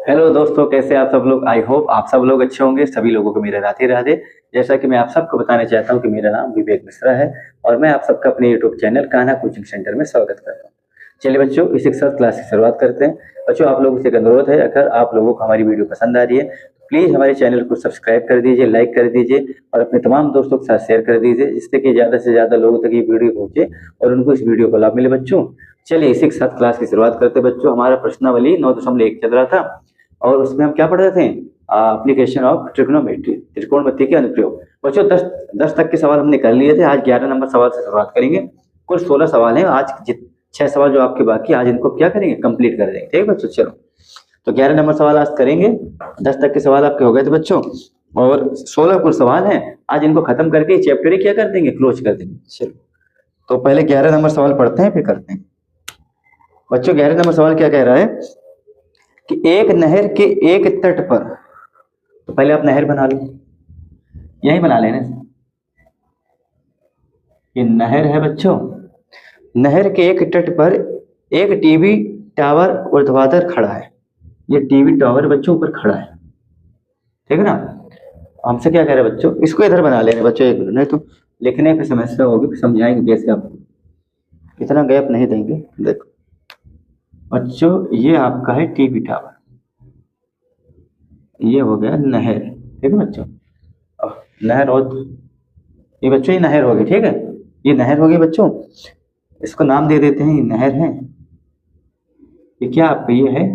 Hello दोस्तों, कैसे आप सब लोग। आई होप आप सब लोग अच्छे होंगे। सभी लोगों को मेरा राधे राधे। जैसा कि मैं आप सबको बताना चाहता हूं कि मेरा नाम विवेक मिश्रा है और मैं आप सबका अपने YouTube channel Kanha coaching centre में स्वागत करता हूं। चलिए बच्चों, इस एक साथ क्लास की शुरुआत करते हैं। बच्चों, आप लोगों से एक अनुरोध है, अगर आप लोगों को हमारी वीडियो पसंद आ रही है तो प्लीज हमारे चैनल को सब्सक्राइब कर दीजिए, लाइक कर दीजिए और अपने तमाम दोस्तों के साथ शेयर कर दीजिए, जिससे कि ज्यादा से ज्यादा लोगों तक ये वीडियो पहुंचे और उनको इस वीडियो का लाभ मिले। बच्चों, चलिए इसी के साथ क्लास की शुरुआत करते हैं। बच्चों, हमारा प्रश्नावली 9.1 चल रहा था और उसमें हम क्या पढ़ रहे थे? एप्लीकेशन ऑफ ट्रिग्नोमेट्री, त्रिकोणमिति के अनुप्रयोग। बच्चों, 10 तक के सवाल हमने कर लिए थे। आज 11 नंबर सवाल से शुरुआत करेंगे। कुल 16 सवाल हैं। आज 6 सवाल जो आपके बाकी, आज इनको क्या करेंगे? कंप्लीट कर देंगे। ठीक है बच्चों, चलो तो 11 नंबर सवाल आज करेंगे। 10 तक के सवाल आपके हो गए थे बच्चों और 16 कुल सवाल हैं। आज इनको खत्म करके चैप्टर ही क्या कर देंगे? क्लोज कर देंगे। चलो तो पहले 11 नंबर सवाल पढ़ते हैं, फिर करते हैं। बच्चों, 11 नंबर सवाल क्या कह रहा है कि एक नहर के एक तट पर, तो पहले आप नहर बना लो, यही बना लेना। ये नहर है बच्चों। नहर के एक तट पर एक टीवी टावर ऊर्ध्वाधर खड़ा है। ये टीवी टावर बच्चों ऊपर खड़ा है, ठीक है ना। हमसे क्या कह रहे हैं बच्चों? इसको इधर बना लेंगे बच्चों, एक मिनट, नहीं तो लिखने पे समस्या होगी, फिर समझाएंगे कैसे। आप इतना गैप नहीं देंगे। देखो बच्चों, ये आपका है टीवी टावर, ये हो गया नहर, ठीक है बच्चों। नहर और ये बच्चों, ये नहर होगी, ठीक है। ये नहर होगी बच्चों, इसको नाम दे देते हैं, ये नहर है। ये क्या आपका ये है?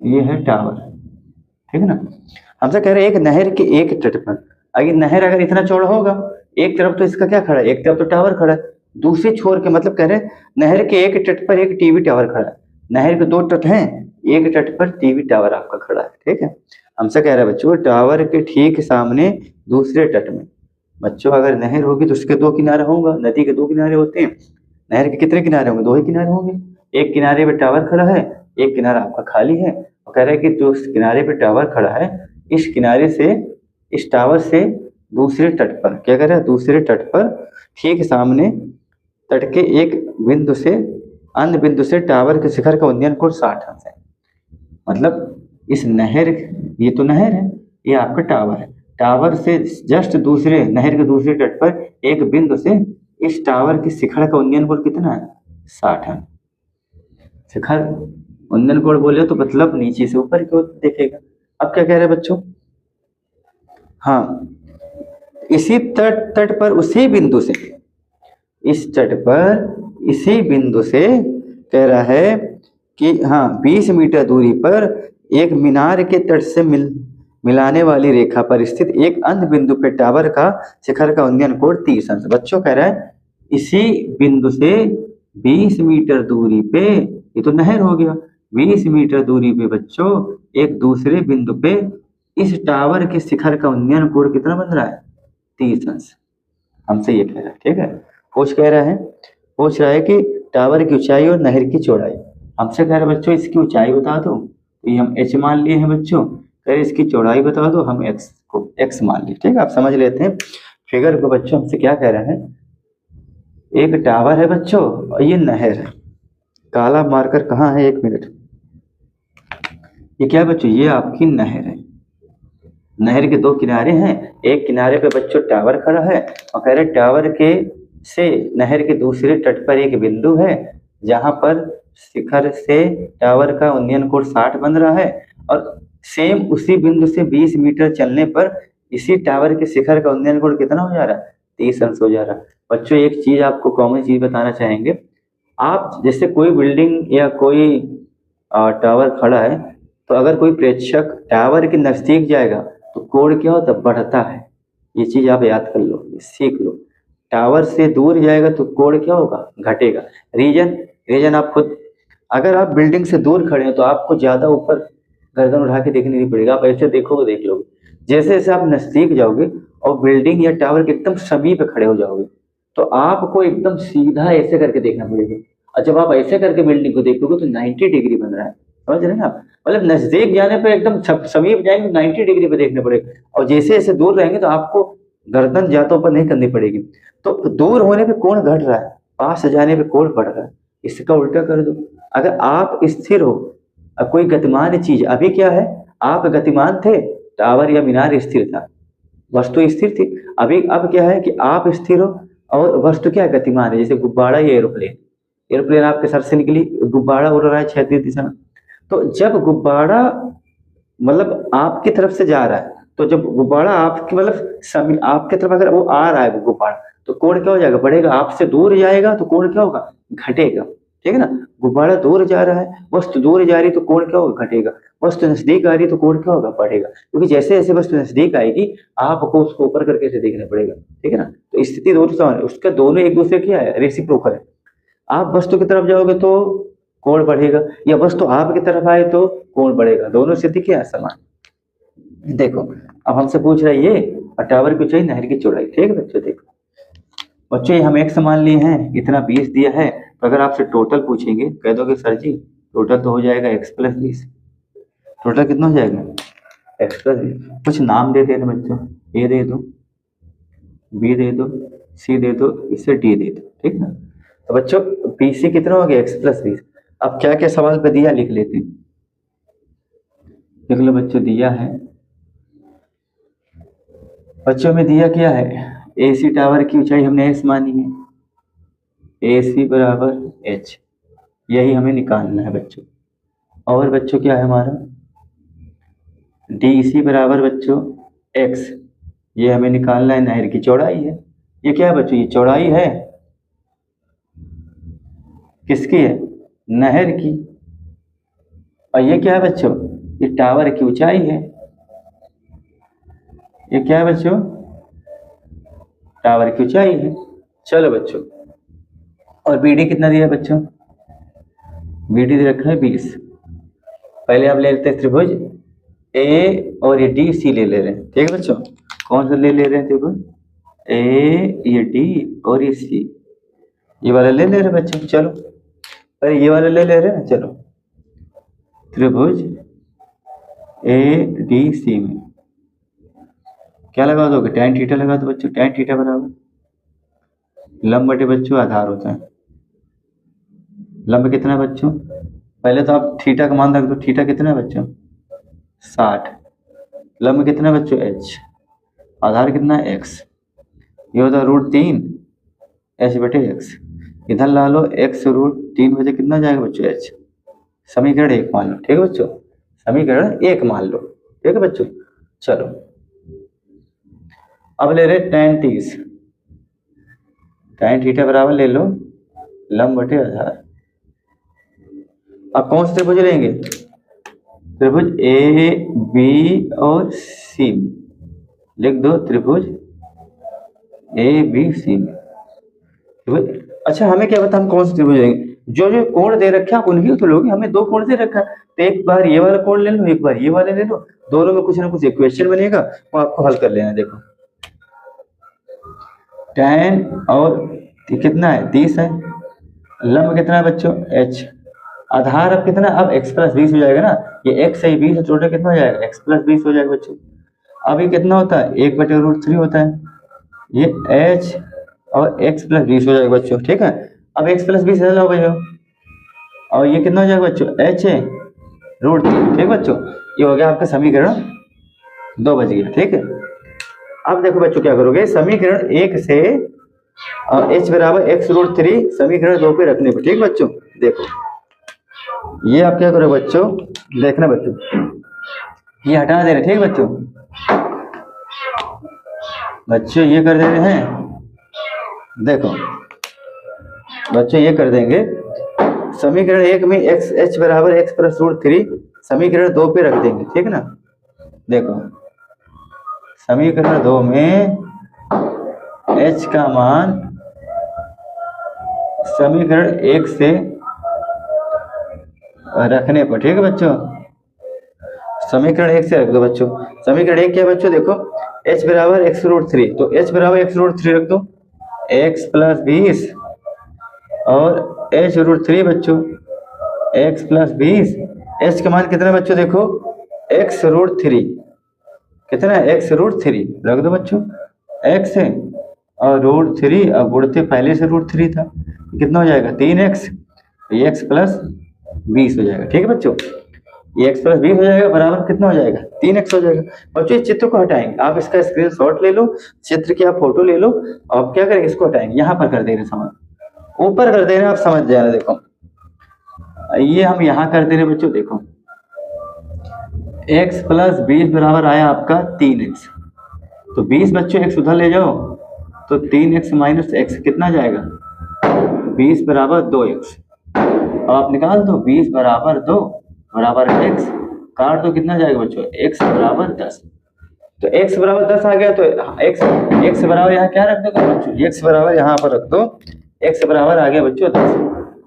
ये है टावर, ठीक है ना। हमसे कह रहे हैं एक नहर के एक तट पर। अगर नहर अगर इतना चौड़ा होगा, एक तरफ तो इसका क्या खड़ा है? एक तरफ तो टावर खड़ा है, दूसरे छोर के मतलब कह रहे हैं नहर के एक तट पर एक टीवी टावर खड़ा है। नहर के दो तट हैं, एक तट पर टीवी टावर आपका खड़ा है, ठीक है। हमसे कह रहा है बच्चों, टावर के ठीक सामने दूसरे तट में। बच्चों, अगर नहर होगी तो उसके दो किनारे होंगे। नदी के दो किनारे होते हैं, नहर के कितने किनारे होंगे? दो ही किनारे होंगे। एक किनारे पे टावर खड़ा है, एक किनारा आपका खाली है। और कह रहा है कि जो इस किनारे पे टावर खड़ा है, इस किनारे से, इस टावर से दूसरे तट पर, क्या कह रहा है? दूसरे तट पर ठीक सामने तट के एक बिंदु से अन्य बिंदु से टावर के शिखर का उन्नयन कोण 60 अंश है। मतलब इस नहर, ये तो नहर है, ये आपका टावर है। टावर से जस्ट दूसरे, नहर के दूसरे तट पर एक बिंदु से इस टावर के शिखर का उन्नयन कोण कितना है? 60 है। शिखर उन्नयन कोण बोले तो मतलब नीचे से ऊपर की ओर देखेगा। अब क्या कह रहे हैं बच्चों? हाँ, इसी तट पर उसी बिंदु से, इस तट पर इसी बिंदु से कह रहा है कि हाँ 20 मीटर दूरी पर एक मीनार के तट से मिलाने वाली रेखा पर स्थित एक अन्य बिंदु पे टावर का शिखर का उन्नयन कोण 30 अंश। बच्चों, कह रहा है इसी बिंदु से 20 मीटर दूरी पे, ये तो नहर हो गया, 20 मीटर दूरी पे बच्चों एक दूसरे बिंदु पे इस टावर के शिखर का उन्नयन कोण कितना बन रहा है? 30 अंश। हमसे ये कह रहा है, ठीक है। पूछ कह रहा है, पूछ रहा है कि टावर की ऊंचाई और नहर की चौड़ाई। हमसे कह रहा है बच्चों इसकी ऊंचाई बता दो, तो ये हम h मान लिए हैं बच्चों। कह रहे इसकी चौड़ाई बता दो, हम x को x मान लिए, ठीक है। आप समझ लेते हैं फिगर को। बच्चों, हमसे क्या कह रहे हैं? एक टावर है बच्चों और ये नहर है। काला मार्कर कहाँ है? एक मिनट। ये क्या बच्चों? ये आपकी नहर है। नहर के दो किनारे हैं, एक किनारे पे बच्चों टावर खड़ा है और कह रहे टावर के से नहर के दूसरे तट पर एक बिंदु है जहां पर शिखर से टावर का उन्नयन कोण 60 बन रहा है और सेम उसी बिंदु से 20 मीटर चलने पर इसी टावर के शिखर का उन्नयन कोण कितना हो जा रहा है? 30 अंश हो जा रहा है। बच्चों, एक चीज आपको कॉमन चीज बताना चाहेंगे। आप जैसे कोई बिल्डिंग या कोई टावर खड़ा है, तो अगर कोई प्रेक्षक टावर के नजदीक जाएगा तो कोण क्या होता है? बढ़ता है। ये चीज आप याद कर लो, सीख लो। टावर से दूर जाएगा तो कोण क्या होगा? घटेगा। रीजन, रीजन आप खुद, अगर आप बिल्डिंग से दूर खड़े हैं तो आपको ज्यादा ऊपर गर्दन उठा के देखने नहीं पड़ेगा, आप ऐसे देखोगे, देख लोगे। जैसे जैसे आप नजदीक जाओगे और बिल्डिंग या टावर के एकदम समीप खड़े हो जाओगे तो आपको एकदम सीधा ऐसे करके देखना पड़ेगा। और जब आप ऐसे करके बिल्डिंग को देखोगे तो 90 डिग्री बन रहा है, समझ रहे हैं आप? मतलब नजदीक जाने पे एकदम समीप जाएंगे 90 डिग्री पे देखने पड़ेगा, और जैसे जैसे दूर रहेंगे तो आपको गर्दन ज्यादा ऊपर नहीं करनी पड़ेगी। तो दूर होने पे कोण घट रहा है, पास जाने पे कोण बढ़ रहा है। इसका उल्टा कर दो। अगर आप स्थिर हो, अब कोई गतिमान चीज, अभी क्या है, आप गतिमान थे, टावर या मीनार स्थिर था, वस्तु स्थिर थी। अभी अब क्या है कि आप स्थिर हो और वस्तु क्या है, गतिमान है। जैसे गुब्बारा या एरोप्लेन, एरोप्लेन आपके सर से निकली, गुब्बारा उड़ रहा है क्षैतिज दिशा में। तो जब गुब्बारा मतलब आपकी तरफ से जा रहा है, तो जब गुब्बारा आपकी मतलब आपके तरफ अगर वो आ रहा है वो गुब्बारा, तो कोण क्या हो जाएगा, बढ़ेगा। आपसे दूर जाएगा तो कोण क्या होगा, घटेगा। ठीक है ना, गुब्बारा दूर जा रहा है, वस्तु दूर जा रही है तो कोण क्या होगा, घटेगा। वस्तु नजदीक आ रही है तो कोण क्या होगा, बढ़ेगा। क्योंकि जैसे जैसे वस्तु नजदीक आएगी आपको उसको ऊपर करके से देखना पड़ेगा। ठीक है ना, तो स्थिति दोनों समान है, उसका दोनों एक दूसरे क्या है, रेसिप्रोकल है। आप वस्तु की तरफ जाओगे तो कोण बढ़ेगा, या वस्तु आपकी तरफ आए तो कोण बढ़ेगा, दोनों स्थिति क्या है, समान। देखो अब हमसे पूछ रहा है ये टावर की ऊंचाई, नहर की चौड़ाई। ठीक है बच्चों, देखो बच्चों ये हम एक समान लिए हैं, इतना 20 दिया है, तो अगर आपसे टोटल पूछेंगे कह दोगे सर जी टोटल तो हो जाएगा x+20। टोटल कितना हो जाएगा, x+20। कुछ नाम दे देना बच्चों, ए दे दो, बी दे दो, सी दे दो, इससे डी दे दो। ठीक ना, तो बच्चों पीसी कितना हो गया, x+20। अब क्या क्या सवाल पे दिया लिख लेते हैं। देख लो बच्चों, दिया है बच्चों में दिया क्या है, एसी टावर की ऊंचाई हमने एस मानी है, AC बराबर एच, यही हमें निकालना है बच्चों। और बच्चों क्या है हमारा, DC बराबर बच्चों एक्स, ये हमें निकालना है, नहर की चौड़ाई है। ये क्या है बच्चों, ये चौड़ाई है किसकी है, नहर की। और ये क्या है बच्चों, ये टावर की ऊंचाई है। ये क्या है बच्चों, टावर की ऊंचाई है। चलो बच्चों, और BD कितना दिया है बच्चों, BD दे रखा है 20। पहले आप ले लेते हैं त्रिभुज A और ये DC ले रहे हैं। ठीक है बच्चों, कौन सा ले रहे हैं त्रिभुज, A, ये D और ये C, ये वाला ले रहे हैं बच्चों। चलो अरे ये वाला ले रहे हैं, चलो त्रिभुज ADC में क्या लगा दोगे, tan थीटा लगा दो बच्चों। tan थीटा बराबर लंब बटे बच्चों आधार होता है। लंब कितना है बच्चों, पहले तो आप थीटा का मान रख दो, थीटा कितना है बच्चों 60। लंब कितना है बच्चों h, आधार कितना है x, ये होता है √3 h बटे x। इधर ला लो x√3 बजे कितना जाएगा बच्चों h। समीकरण 1 मान लो। ठीक है बच्चों, समीकरण 1 मान लो। ठीक है बच्चों, चलो अब ले रहे tan 30, tan थीटा बराबर ले लो लंब बटे आधार। अब कौन से त्रिभुज लेंगे, त्रिभुज A, B और C में लिख दो, त्रिभुज A, B, C में त्रिभुज। अच्छा हमें क्या पता हम कौन से त्रिभुज लेंगे, जो जो कोण दे रखे आप उनकी तो लोगे। हमें 2 कोण दे रखा है, तो एक बार ये वाला कोण ले लो, एक बार ये वाला ले लो, दोनों में कुछ ना कुछ इक्वेशन बनेगा, वो आपको हल कर लेना। देखो tan और कितना है 30 है, लंब कितना है बच्चों h, आधार अब कितना, अब x+20 हो जाएगा ना, ये x है 20 है, टोटल कितना हो जाएगा x+20 हो जाएगा बच्चों। अब ये कितना होता है 1/√3 होता है, ये h और x+20 हो जाएगा बच्चों। ठीक है, अब x+20 लो भैया, और ये कितना हो जाएगा बच्चों h है √3। ठीक बच्चों, ये हो गया आपका समीकरण 2 बच गया। ठीक है, अब देखो बच्चों क्या करोगे, समीकरण 1 से h बराबर x√3 समीकरण 2 पे रखने पर। ठीक बच्चों, देखो ये आप क्या करो बच्चों, देखना बच्चों ये हटा दे रहे। ठीक बच्चों, बच्चों ये कर दे रहे हैं, देखो बच्चों ये कर देंगे, समीकरण 1 में h बराबर x+√3 समीकरण 2 पे रख देंगे। ठीक ना, देखो समीकरण 2 में h का मान समीकरण 1 से रखने पर। ठीक है बच्चों, समीकरण 1 से रख दो बच्चों। समीकरण 1 क्या है बच्चों, देखो h बराबर x√3, तो h बराबर x√3 रख दो, x+20 और h√3 बच्चों x+20, h का मान कितना है बच्चों, देखो x√3 कितना है, x√3 रख दो बच्चों, x है और √3, अब गुणते पहले से √3 था, कितना हो जाएगा 3x तो ये x प्लस 20 हो जाएगा। ठीक है बच्चों, ये x प्लस 20 हो जाएगा बराबर कितना हो जाएगा 3x हो जाएगा। बच्चों इस चित्र को हटाएंगे, आप इसका स्क्रीनशॉट ले लो, चित्र की आप फोटो ले लो, और क्या करेंगे इसको हटाएंगे, यहाँ पर कर दे रहे समझ, ऊपर कर दे रहे आप समझ जाए। देखो ये हम यहाँ कर दे रहे बच्चों, देखो x प्लस 20 बराबर आया आपका 3x, तो 20 बच्चों x उधर ले जाओ तो 3x माइनस x कितना जाएगा 20 बराबर 2x। अब आप निकाल दो 20 बराबर 2 बराबर x, काट दो कितना जाएगा बच्चों x बराबर 10। तो x बराबर 10 आ गया, तो x बराबर यहाँ क्या रख दो बच्चों, x बराबर यहाँ पर रख दो, x बराबर आ गया बच्चों 10।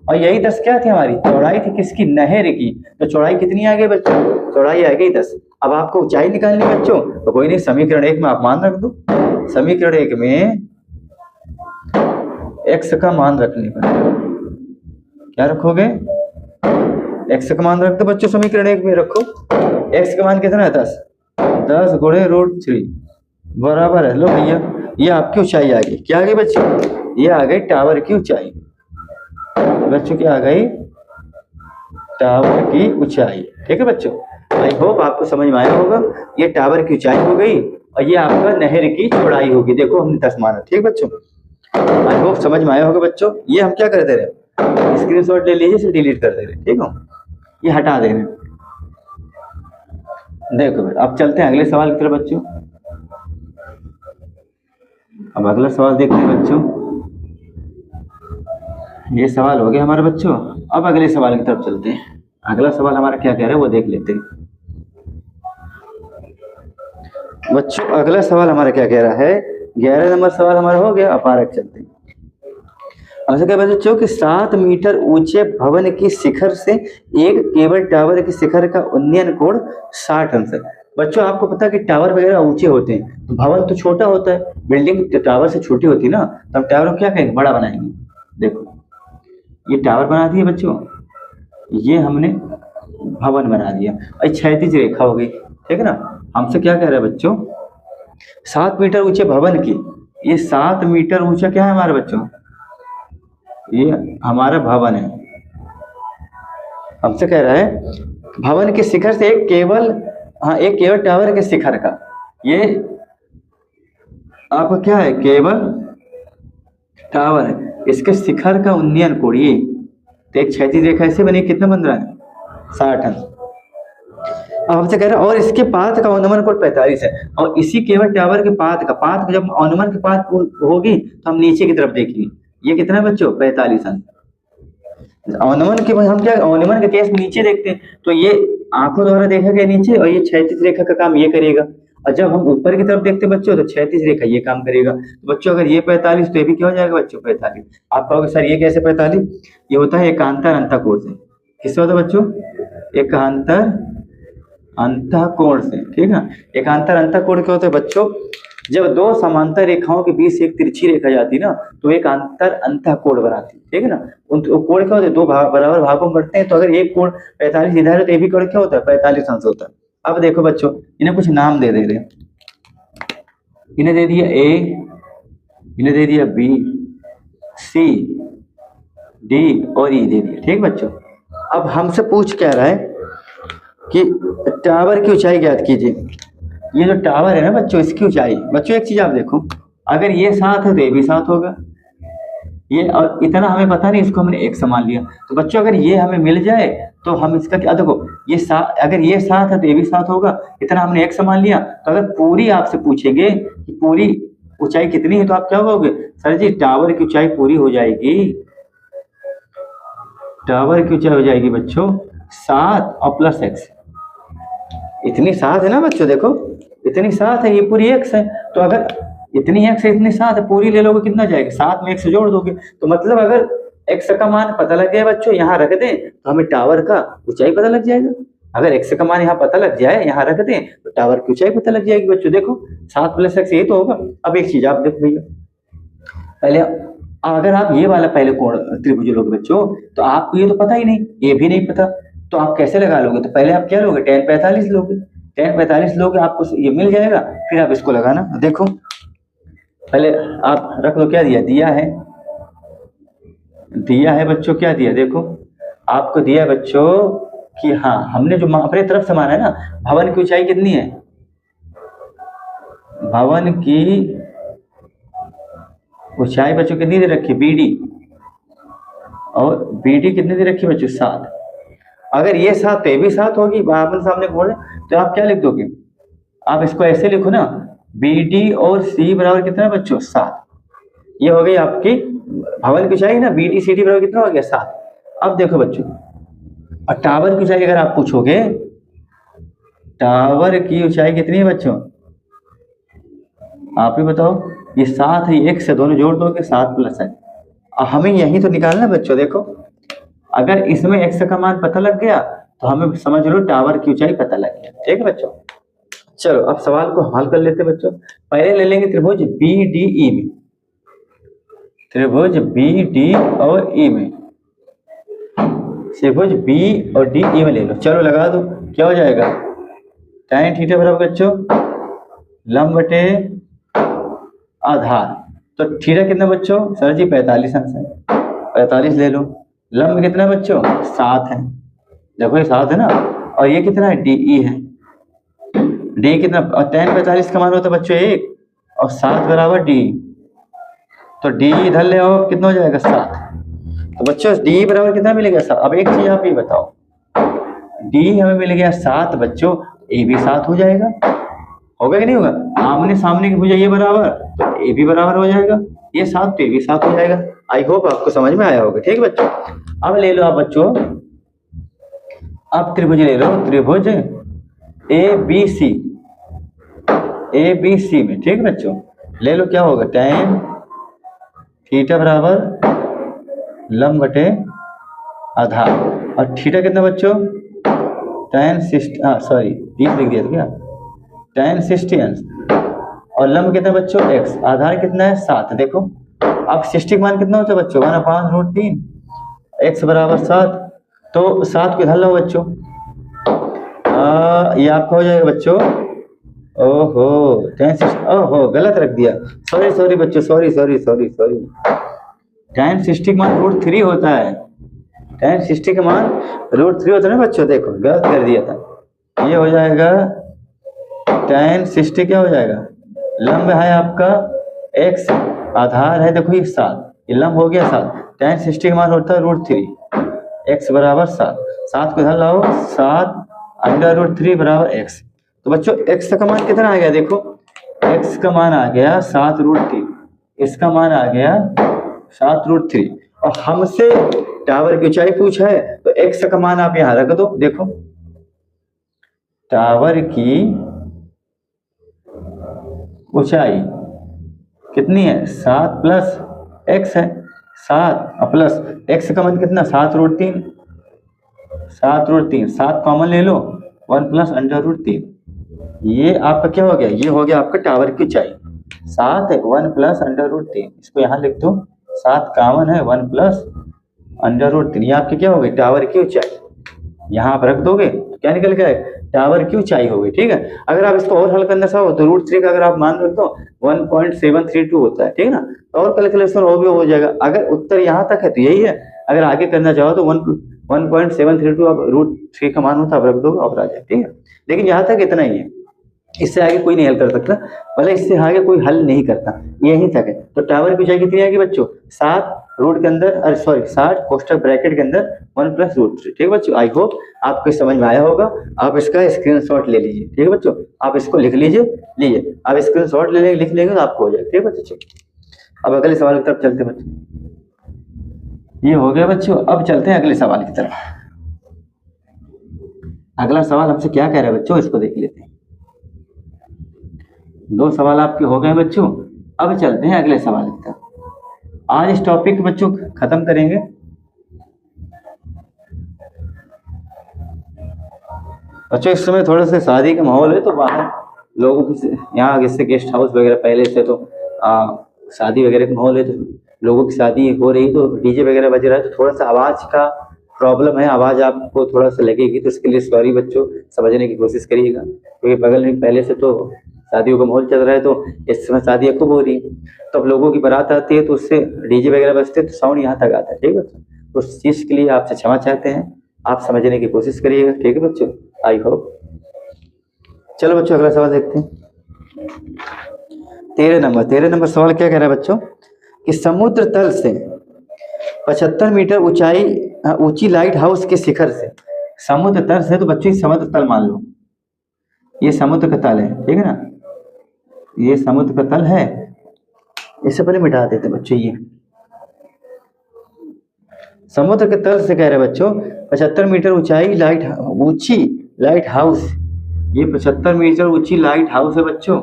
और यही 10 क्या थी हमारी चौड़ाई थी किसकी, नहर की। तो चौड़ाई कितनी आ गई बच्चों, चौड़ाई आ गई 10। अब आपको ऊंचाई निकालनी है बच्चों, तो कोई नहीं, समीकरण 1 में आप मान रख दो, समीकरण 1 में x का मान रखने पर क्या रखोगे, x का मान रख दो बच्चों, समीकरण 1 में रखो, x का मान कितना है 10 गुणे √3 बराबर है, लो भैया ये आपकी ऊंचाई आ गई। क्या आ गई बच्चों, ये आ गई टावर की ऊंचाई। बच्चों क्या आ गई, टावर की ऊंचाई। ठीक है बच्चों, आई होप आपको समझ में आया होगा, ये टावर की ऊंचाई हो गई और ये आपका नहर की चौड़ाई होगी। देखो हमने 10 माना। ठीक बच्चों, आई होप समझ में आया होगा बच्चों। ये हम क्या कर दे रहे, स्क्रीनशॉट ले लीजिए, इसे डिलीट कर दे रहे। ठीक हो, ये हटा दे रहे। देखो अब चलते हैं अगले सवाल की तरफ बच्चों। अब अगला सवाल देखते हैं बच्चों, ये सवाल हो गया हमारे बच्चों। अब अगले सवाल की तरफ चलते हैं। अगला सवाल हमारा क्या कह रहा है वो देख लेते हैं बच्चों। अगला सवाल हमारा क्या कह रहा है, 11 नंबर सवाल हमारा हो गया। अब आगे चलते हैं। ऐसा क्या बच्चों कि 7 मीटर ऊंचे भवन की शिखर से एक केबल टावर की शिखर का उन्नयन कोण 60 अंश है। बच्चों आपको पता है कि टावर वगैरह ऊंचे होते हैं तो भवन तो छोटा होता है, बिल्डिंग टावर से छोटी होती है ना, तो हम टावर को क्या कहेंगे, बड़ा बनाएंगे। देखो ये टावर बना दिया बच्चों, ये हमने भवन बना दिया, और क्षैतिज रेखा हो गई। ठीक है ना, हमसे क्या कह रहा है बच्चों, 7 मीटर ऊंचे भवन की, ये 7 मीटर ऊंचा क्या है हमारे बच्चों, ये हमारा भवन है। हमसे कह रहा है भवन के शिखर से एक केबल, हाँ एक केबल टावर के शिखर का, ये आपका क्या है केबल टावर है, इसके शिखर का उन्नयन कोण ये, तो एक क्षैतिज रेखा ऐसे बनी, कितना बन रहा है 60 अंश। अब हमसे कह रहा है और इसके पात का अनुमान कोण 45 है, और इसी केबल टावर के पात का जब अनुमान के पात होगी तो हम नीचे की तरफ देखेंगे, ये कितना है बच्चों 45 अंश। अनुमान के हम क्या अनुमान के केस में नीचे देखते हैं तो ये आंखों द्वारा देखा गया नीचे, और ये क्षैतिज रेखा का काम ये करेगा, और जब हम ऊपर की तरफ देखते हैं बच्चों तो क्षैतिज रेखा ये काम करेगा। तो बच्चों अगर ये 45 तो ये भी क्या हो जाएगा बच्चों 45। आप कहोगे सर ये कैसे 45, ये होता है एकांतर अंतःकोण से। किससे होता है बच्चों, एकांतर अंतःकोण से। ठीक है, एकांतर अंतःकोण क्या होता है बच्चों, जब दो समांतर रेखाओं के बीच एक तिरछी रेखा जाती ना तो एक अंतर अंतःकोण बनाती। ठीक है ना, उन कोण क्या होते हैं, दो बराबर भागों में बढ़ते हैं, तो अगर एक कोण 45 इधर है तो ये भी कोण क्या होता है 45 अंश होता है। अब देखो बच्चों इन्हें कुछ नाम दे रहे, इन्हें दे दिया ए, इन्हें दे दिया बी, सी, डी और ई दे दिया। ठीक बच्चों, अब हमसे पूछ क्या रहा है कि टावर की ऊंचाई ज्ञात कीजिए। ये जो टावर है ना बच्चों इसकी ऊंचाई, बच्चों एक चीज आप देखो, अगर ये 7 है तो ये भी 7 होगा, ये और इतना हमें पता नहीं, इसको हमने 1 मान लिया। तो बच्चों अगर ये हमें मिल जाए तो हम इसका क्या, देखो ये 7, अगर ये 7 है तो ये भी 7 होगा, इतना हमने 1 मान लिया। तो अगर पूरी आपसे पूछेंगे कि पूरी ऊंचाई कितनी है तो आप क्या कहोगे, सर जी टावर की ऊंचाई पूरी हो जाएगी, टावर की ऊंचाई हो जाएगी बच्चों 7 और प्लस x, इतनी 7 है ना बच्चों, देखो इतनी 7 है, ये पूरी x है, तो अगर इतनी x है इतनी 7 है, पूरी ले लोगे कितना जाएगा 7 में 1 से जोड़ दोगे। तो मतलब अगर x का मान पता लग जाए बच्चों, यहाँ रख दें तो हमें टावर का ऊंचाई पता लग जाएगा। अगर x का मान यहाँ पता लग जाए, यहाँ रख दें तो टावर की ऊंचाई पता लग जाएगी बच्चों। देखो 7 प्लस x ये तो होगा। अब एक चीज आप देखो भैया, पहले अगर आप ये वाला पहले कोण त्रिभुज लोगे बच्चों तो आपको ये तो पता ही नहीं, ये भी नहीं पता, तो आप कैसे लगा लोगे, तो पहले आप क्या लोगे tan 45 लोगे, tan 45 लोगे आपको ये मिल जाएगा, फिर आप इसको लगाना। देखो पहले आप रख लो, क्या दिया है बच्चों, क्या दिया देखो आपको दिया है बच्चों कि हाँ हमने जो अपने तरफ से माना है ना, भवन की ऊंचाई कितनी है, भवन की ऊंचाई बच्चों कितनी दे रखी, बीडी, और बीडी कितनी दे रखी बच्चों, 7। अगर ये 7 तो ये भी 7 होगी, आपने सामने बोले तो आप क्या लिख दोगे, आप इसको ऐसे लिखो ना, बीडी और सी बराबर कितना बच्चों, 7। ये हो गई आपकी भवन की ऊंचाई ना, बीडी सी डी बराबर कितना हो गया, 7। अब देखो बच्चों, और टावर की ऊंचाई अगर आप पूछोगे, टावर की ऊंचाई कितनी है बच्चों, आप ही बताओ, ये 7 है, 1 से दोनों जोड़ दोगे 7 प्लस है। अब हमें यही तो निकालना बच्चों, देखो अगर इसमें x का मान पता लग गया तो हमें समझ लो टावर की ऊंचाई पता लग गया। ठीक है बच्चों, चलो अब सवाल को हल कर लेते बच्चों। पहले ले लेंगे त्रिभुज बी डी ई में, त्रिभुज बी डी और ई में, त्रिभुज बी और डी ई में ले लो। चलो लगा दो, क्या हो जाएगा, tan थीटा बराबर बच्चों लंब बटे आधार। तो थीटा कितना बच्चों, सर जी 45 अंश है, 45 ले लो। लंब कितना बच्चों, 7 है, देखो ये 7 है ना, और ये कितना है, डीई है, डी कितना, और tan 45 का मान होता है बच्चों 1, और 7 बराबर डी, तो डी इधर ले आओ, कितना हो जाएगा 7। तो बच्चों डी बराबर कितना मिलेगा 7। अब एक चीज आप ये बताओ, डी हमें मिल गया 7 बच्चों, ए भी 7 हो जाएगा, होगा कि नहीं होगा, आमने सामने की भुजा ये बराबर, तो ए भी बराबर हो जाएगा, ये 7 तो ए भी 7 हो जाएगा। आई होप आपको समझ में आया होगा। ठीक है बच्चों, अब ले लो आप बच्चों, अब त्रिभुज ले लो, त्रिभुज A B C, A B C में, ठीक है बच्चों, ले लो क्या होगा, tan थीटा बराबर लंब बटे आधार, और थीटा कितना बच्चों, tan 60, सॉरी 30 लिख दिया था क्या, tan 60 अंश, और लंब कितना बच्चों x, आधार कितना है 7। देखो अब 60 मान कितना होता है बच्चों, 1/√3, x बराबर 7, तो 7 को इधर लो बच्चों, ये आपका हो जाएगा बच्चों, ओहो tan 60, ओहो गलत रख दिया, सॉरी सॉरी बच्चों, sorry sorry sorry sorry, tan 60 का मान √3 होता है, tan 60 का मान √3 होता है ना बच्चों, देखो गलत कर दिया था, ये हो जाएगा tan 60 क्या हो जाएगा, लंब है आपका x, आधार है देखो ये 7, ये लंब हो गया 7, tan 60 का मान होता है √3, x बराबर 7, 7 को इधर लाओ, 7/√3 बराबर x। तो बच्चों x का मान कितना आ गया, देखो x का मान आ गया 7√3, इसका मान आ गया 7√3, और हमसे टावर की ऊंचाई पूछा है, तो x का मान आप यहाँ रख दो। देखो टावर की ऊंचाई कितनी है, 7 प्लस x है, 7 प्लस x का मान कितना, 7√3, 7√3, 7 कॉमन ले लो, 1 प्लस √3, ये आपका क्या हो गया, ये हो गया आपका टावर की ऊंचाई, 7 है 1 प्लस √3, इसको यहाँ लिख दो, 7 कॉमन है 1 प्लस √3, ये आपकी क्या हो गई, टावर की ऊंचाई, यहाँ आप रख दोगे तो क्या निकल गया, टावर की ऊंचाई हो गई। ठीक है, अगर आप इसको और हल करना चाहो तो √3 का अगर आप मान रख दो 1.732 होता है, ठीक है ना, और कैलकुलेशन वो भी हो जाएगा। अगर उत्तर यहाँ तक है तो यही है, अगर आगे करना चाहो तो 1.732 आप √3 का मान होता है, आप रख दोगे और आ जाए। ठीक है, लेकिन यहाँ तक इतना ही है, इससे आगे कोई नहीं हल कर सकता, भले इससे आगे कोई हल नहीं करता, यहीं तक है। तो टावर की ऊंचाई कितनी आएगी बच्चों, 7 रूट के अंदर, अरे सॉरी 60 कोष्टक ब्रैकेट के अंदर 1 प्लस √3। ठीक है बच्चों, आई होप आपको समझ में आया होगा। आप इसका स्क्रीनशॉट ले लीजिए। ठीक है बच्चों, आप इसको लिख लीजिए, आप स्क्रीनशॉट ले लेंगे, लिख लेंगे तो आपको हो जाएगा। ठीक है बच्चों, अब अगले सवाल की तरफ चलते हैं बच्चों। ये हो गया बच्चों, अब चलते हैं अगले सवाल की तरफ। अगला सवाल हमसे क्या कह रहा है बच्चों, इसको देख लेते हैं। 2 सवाल आपके हो गए बच्चों, अब चलते हैं अगले सवाल की तरफ। आज इस टॉपिक बच्चों खत्म करेंगे। बच्चों इस समय थोड़ा सा शादी का माहौल है, तो बाहर लोगों की यहाँ जैसे गेस्ट हाउस वगैरह पहले से तो शादी वगैरह का माहौल है, तो लोगों की शादी हो रही, तो डीजे वगैरह बज रहा है, तो थोड़ा सा आवाज का प्रॉब्लम है, आवाज आपको थोड़ा सा लगेगी, तो इसके लिए सॉरी बच्चों, समझने की कोशिश करिएगा। क्योंकि बगल में पहले से तो शादियों का माहौल चल रहा है, तो इस समय शादियाँ खूब हो रही है, तो अब लोगों की बारात आती है तो उससे डीजे वगैरह बजते हैं, तो साउंड यहाँ तक आता है। ठीक है, उस चीज के लिए आपसे क्षमा चाहते हैं। आप समझने की कोशिश करिएगा, ठीक है बच्चों, आई होप। चलो बच्चों अगला सवाल देखते हैं। 13 नंबर सवाल क्या कह रहा है बच्चों कि समुद्र तल से 75 मीटर ऊंची लाइट हाउस के शिखर से, समुद्र तल से, तो बच्चों समुद्र तल मान लो, ये समुद्र का तल है, ठीक है ना, ये समुद्र का तल है। इससे पहले मिटा देते बच्चों, ये समुद्र के तल से कह रहे बच्चों 75 मीटर ऊंची लाइट हाउस, ये 75 मीटर ऊंची लाइट हाउस है बच्चों।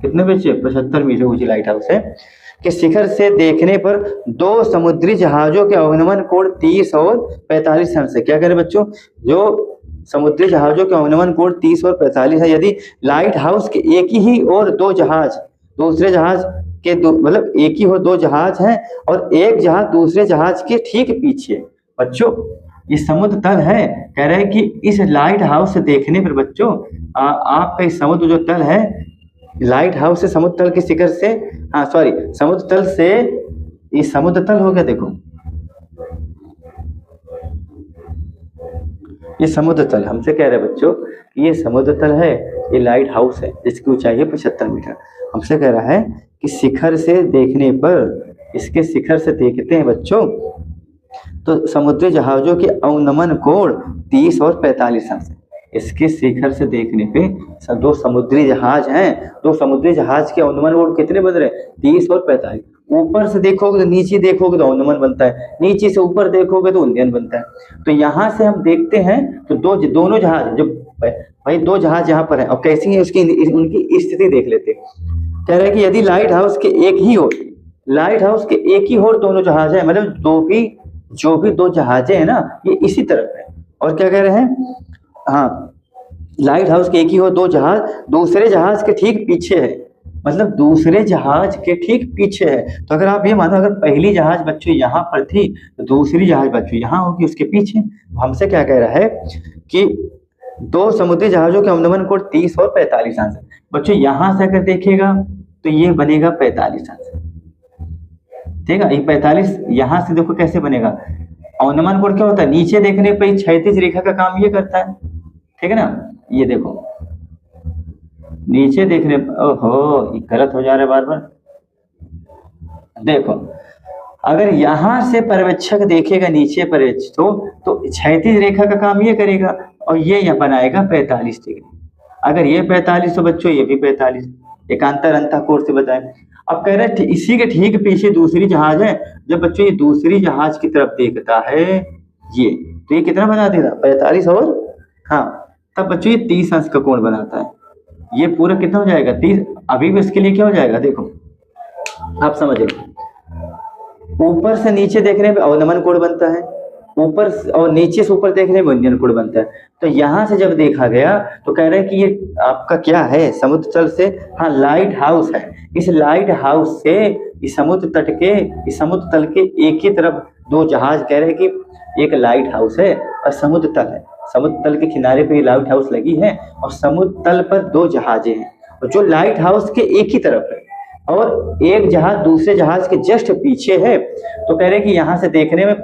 कितने बच्चे? 75 मीटर ऊंची लाइट हाउस है कि शिखर से देखने पर 2 समुद्री जहाजों के अवनमन कोण 30 और 45 अंश है। क्या कह रहे बच्चों, जो समुद्री जहाजों के अवनमन कोण 30 और 45 है, यदि लाइट हाउस के एक ही और 2 जहाज दूसरे जहाज के मतलब एक ही हो 2 जहाज हैं और एक जहाज दूसरे जहाज के ठीक पीछे। बच्चों ये समुद्र तल है, कह रहे हैं कि इस लाइट हाउस से देखने पर बच्चों आपका इस समुद्र जो तल है, लाइट हाउस से समुद्र तल के शिखर से, हाँ सॉरी, समुद्र तल से ये समुद्र तल हो गया, देखो ये समुद्र तल हमसे कह रहे हैं बच्चों कि ये समुद्र तल है, ये लाइट हाउस है जिसकी ऊंचाई है 75 मीटर। हमसे कह रहा है कि शिखर से देखने पर, इसके शिखर से देखते हैं बच्चों तो समुद्री जहाजों के अवनमन कोण 30 और 45 अंश है। इसके शिखर से देखने पे 2 समुद्री जहाज हैं, 2 समुद्री जहाज के अवनमन कोण कितने बन रहे हैं? 30 और 45। ऊपर से देखोगे तो नीचे देखोगे तो अवनमन बनता है, नीचे से ऊपर देखोगे तो उन्नयन बनता है। तो यहाँ से हम देखते हैं तो दोनों जहाज, जो भाई 2 जहाज यहाँ पर है और कैसी है उसकी उनकी स्थिति देख लेते हैं। कह रहे हैं कि यदि लाइट हाउस के एक ही हो दोनों जहाज है, मतलब जो भी 2 जहाजें हैं ना ये इसी तरफ है। और क्या कह रहे हैं, हाँ लाइट हाउस के एक ही हो 2 जहाज दूसरे जहाज के ठीक पीछे है, मतलब दूसरे जहाज के ठीक पीछे है। तो अगर आप ये मानो अगर पहली जहाज बच्चों यहाँ पर थी तो दूसरी जहाज बच्चों यहाँ होगी उसके पीछे। हमसे क्या कह रहा है कि 2 समुद्री जहाजों के अवनमन कोण 30 और 45 अंश। बच्चों यहाँ से अगर देखेगा तो ये बनेगा 45 अंश, ठीक है। ये 45 यहाँ से देखो कैसे बनेगा, अवनमन कोण क्या होता है, नीचे देखने पर क्षैतिज रेखा का काम ये करता है, ठीक है ना। ये देखो नीचे देखने पर, ओहो ये गलत हो जा रहा है बार बार। देखो अगर यहाँ से पर्यवेक्षक देखेगा नीचे पर्यवेक्षक तो क्षैतिज रेखा का काम ये करेगा और ये यहाँ बनाएगा 45 डिग्री। अगर ये 45 तो बच्चों ये भी 45, एकांतर अंतःकोण से बताएं। अब कह रहे हैं इसी के ठीक पीछे दूसरी जहाज है, जब बच्चों ये दूसरी जहाज की तरफ देखता है ये, तो ये कितना बना देगा 45 और हाँ, तब बच्चों ये 30 अंश का कोण बनाता है। ये पूरा कितना हो जाएगा 30। अभी भी इसके लिए क्या हो जाएगा, देखो आप समझिए, ऊपर से नीचे देखने में अवनमन कोण बनता है, ऊपर और नीचे से ऊपर देखने में उन्नयन कोण बनता है। तो यहाँ से जब देखा गया तो कह रहे हैं कि ये आपका क्या है, समुद्र तल से, हाँ लाइट हाउस है। इस लाइट हाउस से इस समुद्र तल के एक ही तरफ 2 जहाज, कह रहे हैं कि एक लाइट हाउस है और समुद्र तल है, समुद्र तल के किनारे पे लाइट हाउस लगी है और समुद्र तल पर 2 जहाजें हैं, और जो लाइट हाउस के एक ही तरफ है और एक जहाज दूसरे जहाज के जस्ट पीछे है। तो कह रहे हैं कि यहाँ से देखने में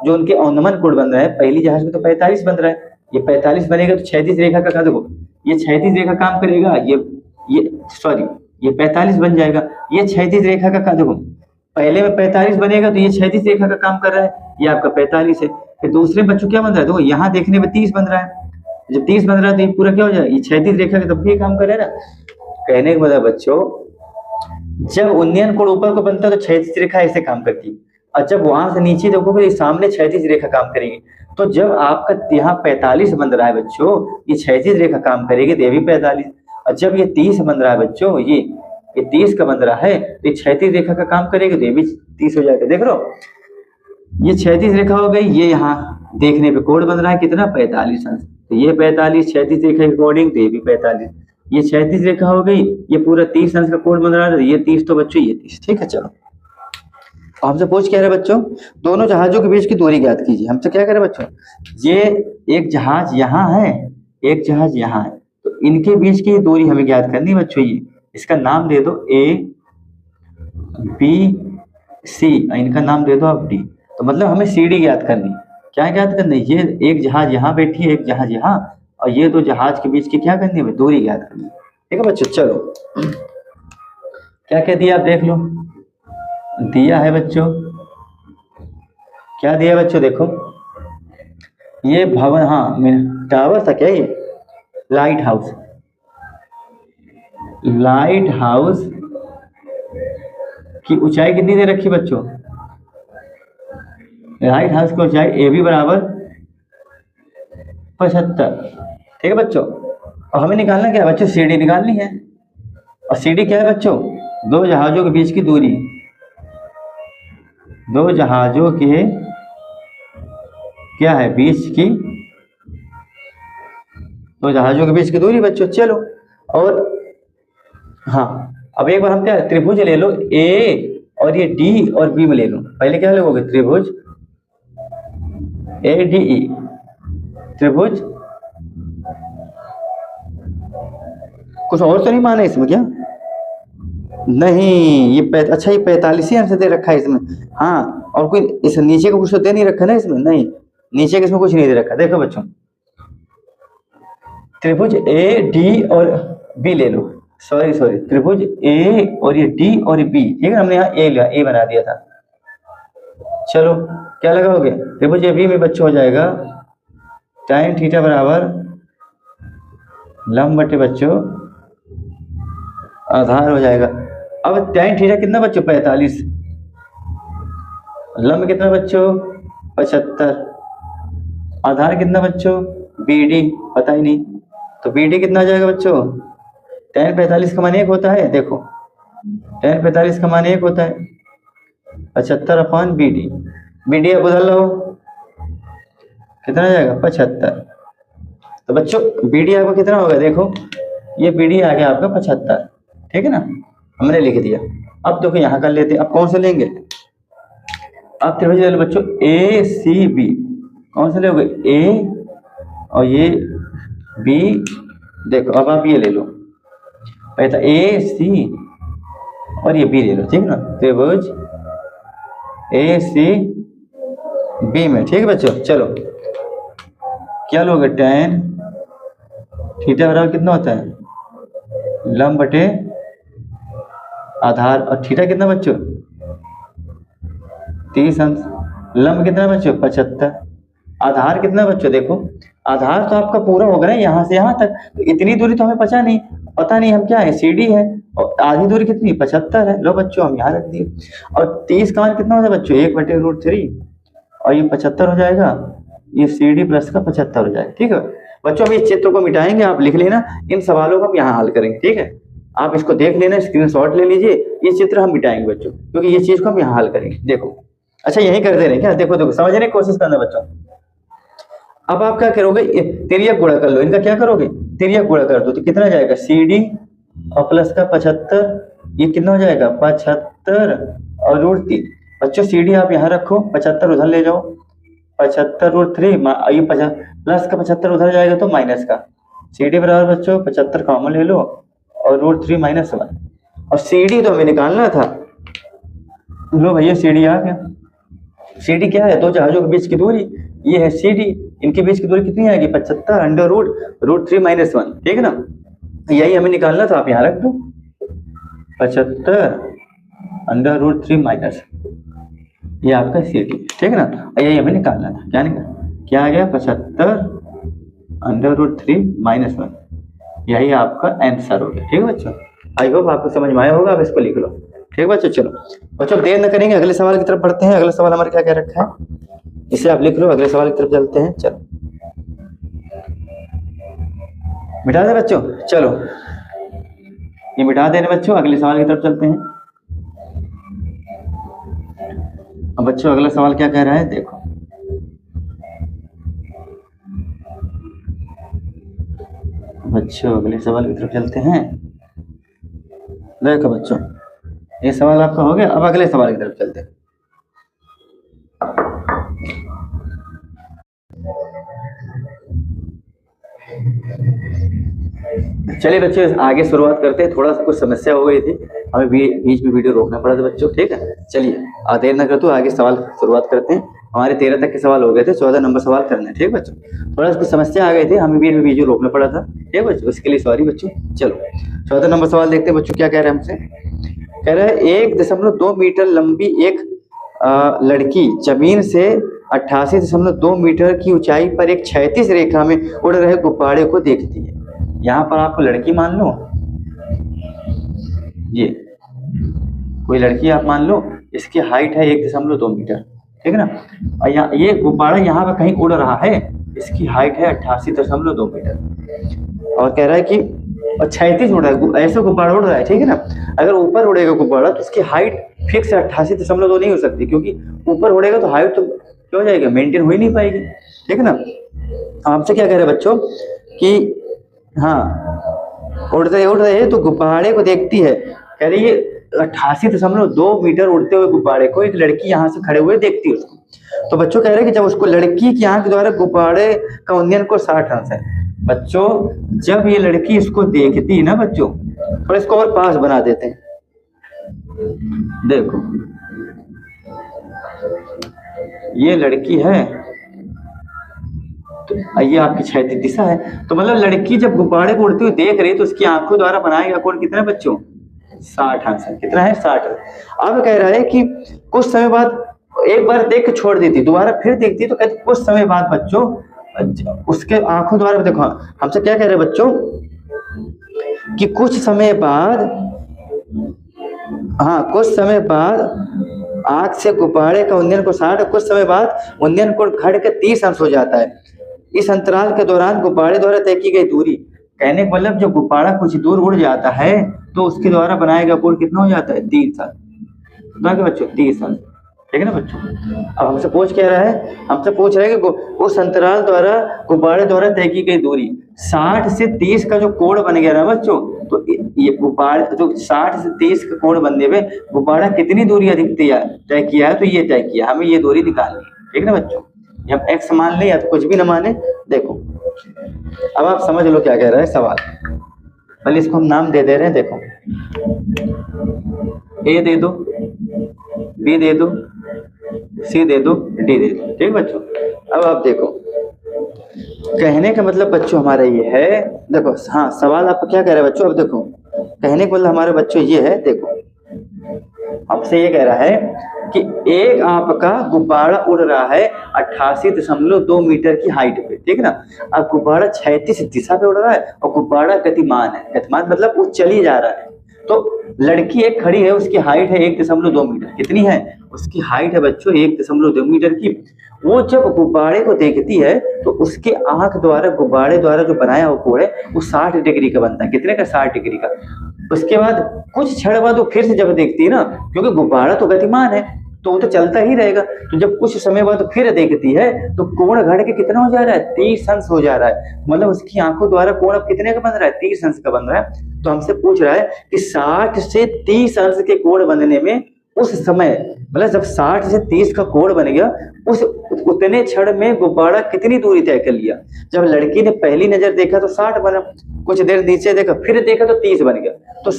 जो उनके अवनमन कोण बन रहा है, पहली जहाज में तो 45 बन रहा है, ये 45 बनेगा तो क्षैतिज रेखा का, देखो ये क्षैतिज रेखा काम करेगा, ये सॉरी ये 45 बन जाएगा, ये क्षैतिज रेखा का देखो पहले में 45 बनेगा तो ये क्षैतिज रेखा का काम कर रहा है, ये आपका 45 है। फिर दूसरे बच्चों क्या बन रहा है, देखो यहाँ देखने में 30 बन रहा है, जब 30 बन रहा है तो ये पूरा क्या हो जाएगा, ये क्षैतिज रेखा का तब भी काम कर रहा है ना। कहने का मतलब बच्चों जब उन्नयन कोण ऊपर को बनता है तो क्षैतिज रेखा ऐसे काम करती है, और जब वहां से नीचे देखोगे सामने क्षैतिज रेखा काम करेगी। तो जब आपका यहाँ 45 बन रहा है बच्चों, ये क्षैतिज रेखा काम करेगी तो ये भी 45, और जब ये 30 बन रहा है बच्चों, ये 30 का बन रहा है तो ये क्षैतिज रेखा का काम करेगी तो ये भी 30 हो जाएगा। देख लो ये क्षैतिज रेखा हो गई, ये यहाँ देखने पे कोण बन रहा है कितना 45 अंश, तो ये 45 क्षैतिज रेखा के अकॉर्डिंग तो ये भी 45, ये क्षैतिज रेखा हो गई, ये पूरा 30 अंश का कोण बन रहा है, ये 30 तो बच्चों ये 30, ठीक है। चलो हमसे पूछ क्या रहे बच्चों, दोनों जहाजों के बीच की दूरी ज्ञात कीजिए। हमसे क्या करे बच्चों, ये एक जहाज यहाँ है, एक जहाज यहाँ है, तो इनके बीच की दूरी हमें ज्ञात करनी है बच्चों। ये इसका नाम दे दो A B C, इनका नाम दे दो आप D। तो मतलब हमें सीडी ज्ञात करनी। क्या ज्ञात करनी? ये एक जहाज यहाँ बैठी है, एक जहाज यहाँ, और ये दो जहाज के बीच की क्या करनी है? दूरी ज्ञात करनी है। ठीक है बच्चों, चलो क्या क्या दिया आप देख लो। दिया है बच्चों, क्या दिया बच्चों? देखो ये भवन, हाँ टावर था क्या? ये लाइट हाउस, लाइट हाउस की ऊंचाई कितनी दे रखी बच्चों? लाइट हाउस की ऊंचाई ए बी बराबर 75। ठीक है बच्चों, और हमें निकालना क्या है बच्चों? सीडी निकालनी है। और सीडी क्या है बच्चों? दो जहाजों के बीच की दूरी, दो जहाजों के क्या है? बीच की, दो जहाजों के बीच की दूरी बच्चों। चलो, और हाँ अब एक बार हम क्या, त्रिभुज ले लो ए और ये डी और बी में ले लो। पहले क्या लोगे? त्रिभुज ए डी ई, त्रिभुज। कुछ और तो नहीं माने इसमें क्या? नहीं, ये अच्छा, ये 45 अंश दे रखा है इसमें। हाँ, और कोई इस नीचे का कुछ तो दे नहीं रखा ना इसमें? नहीं, नीचे के इसमें कुछ नहीं दे रखा। देखो बच्चों, त्रिभुज ए डी और बी ले लो। सॉरी त्रिभुज ए और ये डी और ये बी। ठीक है, हमने यहाँ ए लिया, ए बना दिया था। चलो क्या लगाओगे? त्रिभुज ए बी में बच्चों हो जाएगा tan थीटा बराबर लंब बटे बच्चों आधार हो जाएगा। अब tan थीटा कितना बच्चों? 45। लंब कितना बच्चों? 75। आधार कितना बच्चों? BD पता ही नहीं, तो BD कितना आ जाएगा बच्चों? tan 45 का मान 1 होता है। देखो tan 45 का मान 1 होता है, 75/BD। BD अब बदल लो, कितना आ जाएगा? 75। तो बच्चों BD आपका कितना होगा? देखो ये BD आ गया आपका 75। ठीक है ना, हमने लिख दिया। अब देखो यहाँ कर लेते हैं। अब कौन से लेंगे? अब त्रिभुज ले लो बच्चों ACB। कौन से लोगे? A और ये B। देखो अब आप ये ले लो, पहले AC और ये B ले लो। ठीक है ना, त्रिभुज ACB में। ठीक है बच्चों, चलो क्या लोगे? tan थीटा बराबर कितना होता है? लंब बटे आधार। और थीटा कितना बच्चों? 30 अंश। लंब कितना बच्चों? 75। आधार कितना बच्चों? देखो आधार तो आपका पूरा होगा ना यहाँ से यहाँ तक, तो इतनी दूरी तो हमें पता नहीं हम क्या है? CD है। और आधी दूरी कितनी? 75 है। लो बच्चों हम यहाँ रख दिए। और 30 का मान कितना होता है बच्चों? 1/√3, और ये 75 हो जाएगा। ये CD प्लस का 75 हो जाएगा। ठीक है बच्चों, हम इस चित्र को मिटाएंगे, आप लिख लेना। इन सवालों को हम यहाँ हल करेंगे। ठीक है, आप इसको देख लेना, स्क्रीनशॉट ले लीजिए। ये चित्र हम मिटाएंगे बच्चों, क्योंकि ये चीज को हम यहाँ हल करेंगे। देखो अच्छा यही कर दे रहे हैं क्या? देखो समझने की कोशिश करना बच्चों। अब आप क्या करोगे? तिर्यक गुणा कर लो। इनका क्या करोगे? तिर्यक गुणा कर दो, तो कितना जाएगा? CD और प्लस का 75, ये कितना हो जाएगा? 75 और √3। बच्चों CD आप यहाँ रखो, 75 उधर ले जाओ, 75√3, ये प्लस का 75 उधर जाएगा तो माइनस का। CD बराबर बच्चों 75 कॉमन ले लो और √3 - 1। और CD तो हमें निकालना था। लो भैया CD आ गया। CD क्या है? दो जहाजों के बीच की दूरी, ये है CD। इनके बीच की दूरी कितनी आएगी? 75 √3 - 1। ठीक है ना, यही हमें निकालना था। आप यहाँ रख दो 75 √3 - ये आपका CD। ठीक है ना, यही हमें निकालना था। क्या आ गया? 75 √3 - 1। यही आपका आंसर हो गया। ठीक है बच्चों, आई होप आपको समझ में आया होगा। आप इसको लिख लो। ठीक है बच्चों, चलो बच्चों देर न करेंगे, अगले सवाल की तरफ बढ़ते हैं। अगला सवाल हमारा क्या क्या रखा है, इसे आप लिख लो। अगले सवाल की तरफ चलते हैं। चलो मिटा दे बच्चों, चलो ये मिटा देने बच्चों, अगले सवाल की तरफ चलते हैं। अब बच्चों अगला सवाल क्या कह रहा है? देखो बच्चों अगले सवाल की तरफ चलते हैं। देखो बच्चों ये सवाल आपका हो गया। अब अगले सवाल की तरफ चलते हैं। चलिए बच्चे आगे शुरुआत करते हैं। थोड़ा सा कुछ समस्या हो गई थी, हमें बीच में वीडियो रोकना पड़ा था बच्चों, ठीक है। चलिए देर न करते आगे सवाल शुरुआत करते हैं। हमारे 13 तक के सवाल हो गए थे, 14 नंबर सवाल करना है, ठीक बच्चों। थोड़ा सा कुछ समस्या आ गई थी, हमें बीच में वीडियो रोकना पड़ा था, ठीक बच्चों, उसके लिए सॉरी बच्चों। चलो 14 नंबर सवाल देखते हैं बच्चों, क्या कह रहे हैं हमसे। कह रहे हैं 1.2 मीटर लंबी एक लड़की जमीन से 88.2 मीटर की ऊंचाई पर एक क्षैतिज रेखा में उड़ रहे गुब्बारे को देखती है। यहाँ पर आपको लड़की मान लो, ये कोई लड़की आप मान लो, इसकी हाइट है 1.2 मीटर, ठीक है ना। और ये गुब्बारा यहाँ पर कहीं उड़ रहा है, इसकी हाइट है 88.2 मीटर, और कह रहा है कि क्षैतिज उड़ रहा है, ऐसे गुब्बारा उड़ रहा है, ठीक है ना। अगर ऊपर उड़ेगा गुब्बारा तो इसकी हाइट फिक्स 88.2 नहीं हो सकती, क्योंकि ऊपर उड़ेगा तो हाइट तो क्या हो जाएगा, मेंटेन हो ही नहीं पाएगी, ठीक है ना। हमसे क्या कह रहे हैं बच्चों कि हाँ उड़ रहे हैं तो गुब्बारे को देखती है। कह रही है 88.2 मीटर उड़ते हुए गुब्बारे को एक लड़की यहाँ से खड़े हुए देखती है उसको। तो बच्चों कह रहे हैं कि जब उसको लड़की की आंख द्वारा गुब्बारे का उन्नयन को 60 अंश है। बच्चों जब ये लड़की इसको देखती है ना बच्चों, थोड़ा इसको और पास बना देते हैं, देखो ये लड़की है तो ये आपकी क्षैतिज दिशा है। तो मतलब लड़की जब गुब्बारे को उड़ते हुए देख रही है तो उसकी आंखों द्वारा बनाया गया कोण कितना है बच्चों, 60 अंश है। कितना है, 60 अंश। अब कह रहा है कि कुछ समय बाद एक बार देख के छोड़ देती, दोबारा फिर देखती तो कहती कुछ समय बाद बच्चों उसके आंखों द्वारा, देखो हमसे क्या कह रहे हैं बच्चों कि कुछ समय बाद, हाँ कुछ समय बाद आंख से गुब्बारे का उन्नयन को 60, कुछ समय बाद उन्नयन कोण घटकर 30 अंश हो जाता है। इस अंतराल के दौरान गुब्बारे द्वारा तय की गई दूरी, कहने का मतलब जब गुब्बारा कुछ दूर उड़ जाता है तो उसके द्वारा बनाया गया कोण कितना हो जाता है, 30 अंश। कितना के बच्चों, 30 अंश, ठीक है ना बच्चों। अब हमसे पूछ क्या रहा है, हमसे पूछ रहा है कि उस अंतराल द्वारा गुब्बारे द्वारा तय की गई दूरी 60 से 30 का जो कोण बन गया ना बच्चों, तो ये गुब्बारे जो 60 से 30 का कोण बनने में गुब्बारा कितनी दूरी अधिक तय किया है, तो ये तय किया, हमें ये दूरी निकालनी है, ठीक है ना बच्चों। हम एक्स मान ले या तो कुछ भी न माने। देखो अब आप समझ लो क्या कह रहा है सवाल, पहले इसको हम नाम दे रहे हैं। देखो ए दे दो, बी दे दो, सी दे दो, डी दे दो, ठीक बच्चों। अब आप देखो कहने का मतलब बच्चों हमारा ये है, देखो हाँ सवाल आपको क्या कह रहा है बच्चों। अब देखो कहने का मतलब हमारे बच्चों ये है, देखो आपसे ये कह रहा है कि एक आपका गुब्बारा उड़ रहा है 88.2 मीटर की हाइट पे, ठीक है ना। अब गुब्बारा क्षैतिज दिशा पे उड़ रहा है और गुब्बारा गतिमान है, गतिमान मतलब वो चली जा रहा है। तो लड़की एक खड़ी है, उसकी हाइट है 1.2 मीटर, कितनी है उसकी हाइट है बच्चों 1.2 मीटर की। वो जब गुब्बारे को देखती है तो उसके आंख द्वारा गुब्बारे द्वारा जो बनाया हुआ कोण है वो 60 डिग्री का बनता है। कितने का, 60 डिग्री का। उसके बाद कुछ क्षण बाद वो फिर से जब देखती है ना, क्योंकि गुब्बारा तो गतिमान है तो वो तो चलता ही रहेगा, तो जब कुछ समय बाद फिर देखती है तो कोण घट के कितना हो जा रहा है, 30 अंश हो जा रहा है। मतलब उसकी आंखों द्वारा कोण अब कितने का बन रहा है, 30 अंश का बन रहा है। तो हमसे पूछ रहा है कि 60 से 30 अंश के कोण बनने में उस समय, मतलब जब 60 से 30 का कोण बन गया उस उतने क्षण में गुब्बारा कितनी दूरी तय कर लिया। जब लड़की ने पहली नजर देखा तो 60 बना, कुछ देर नीचे देखा फिर देखा तो 30 बन गया। तो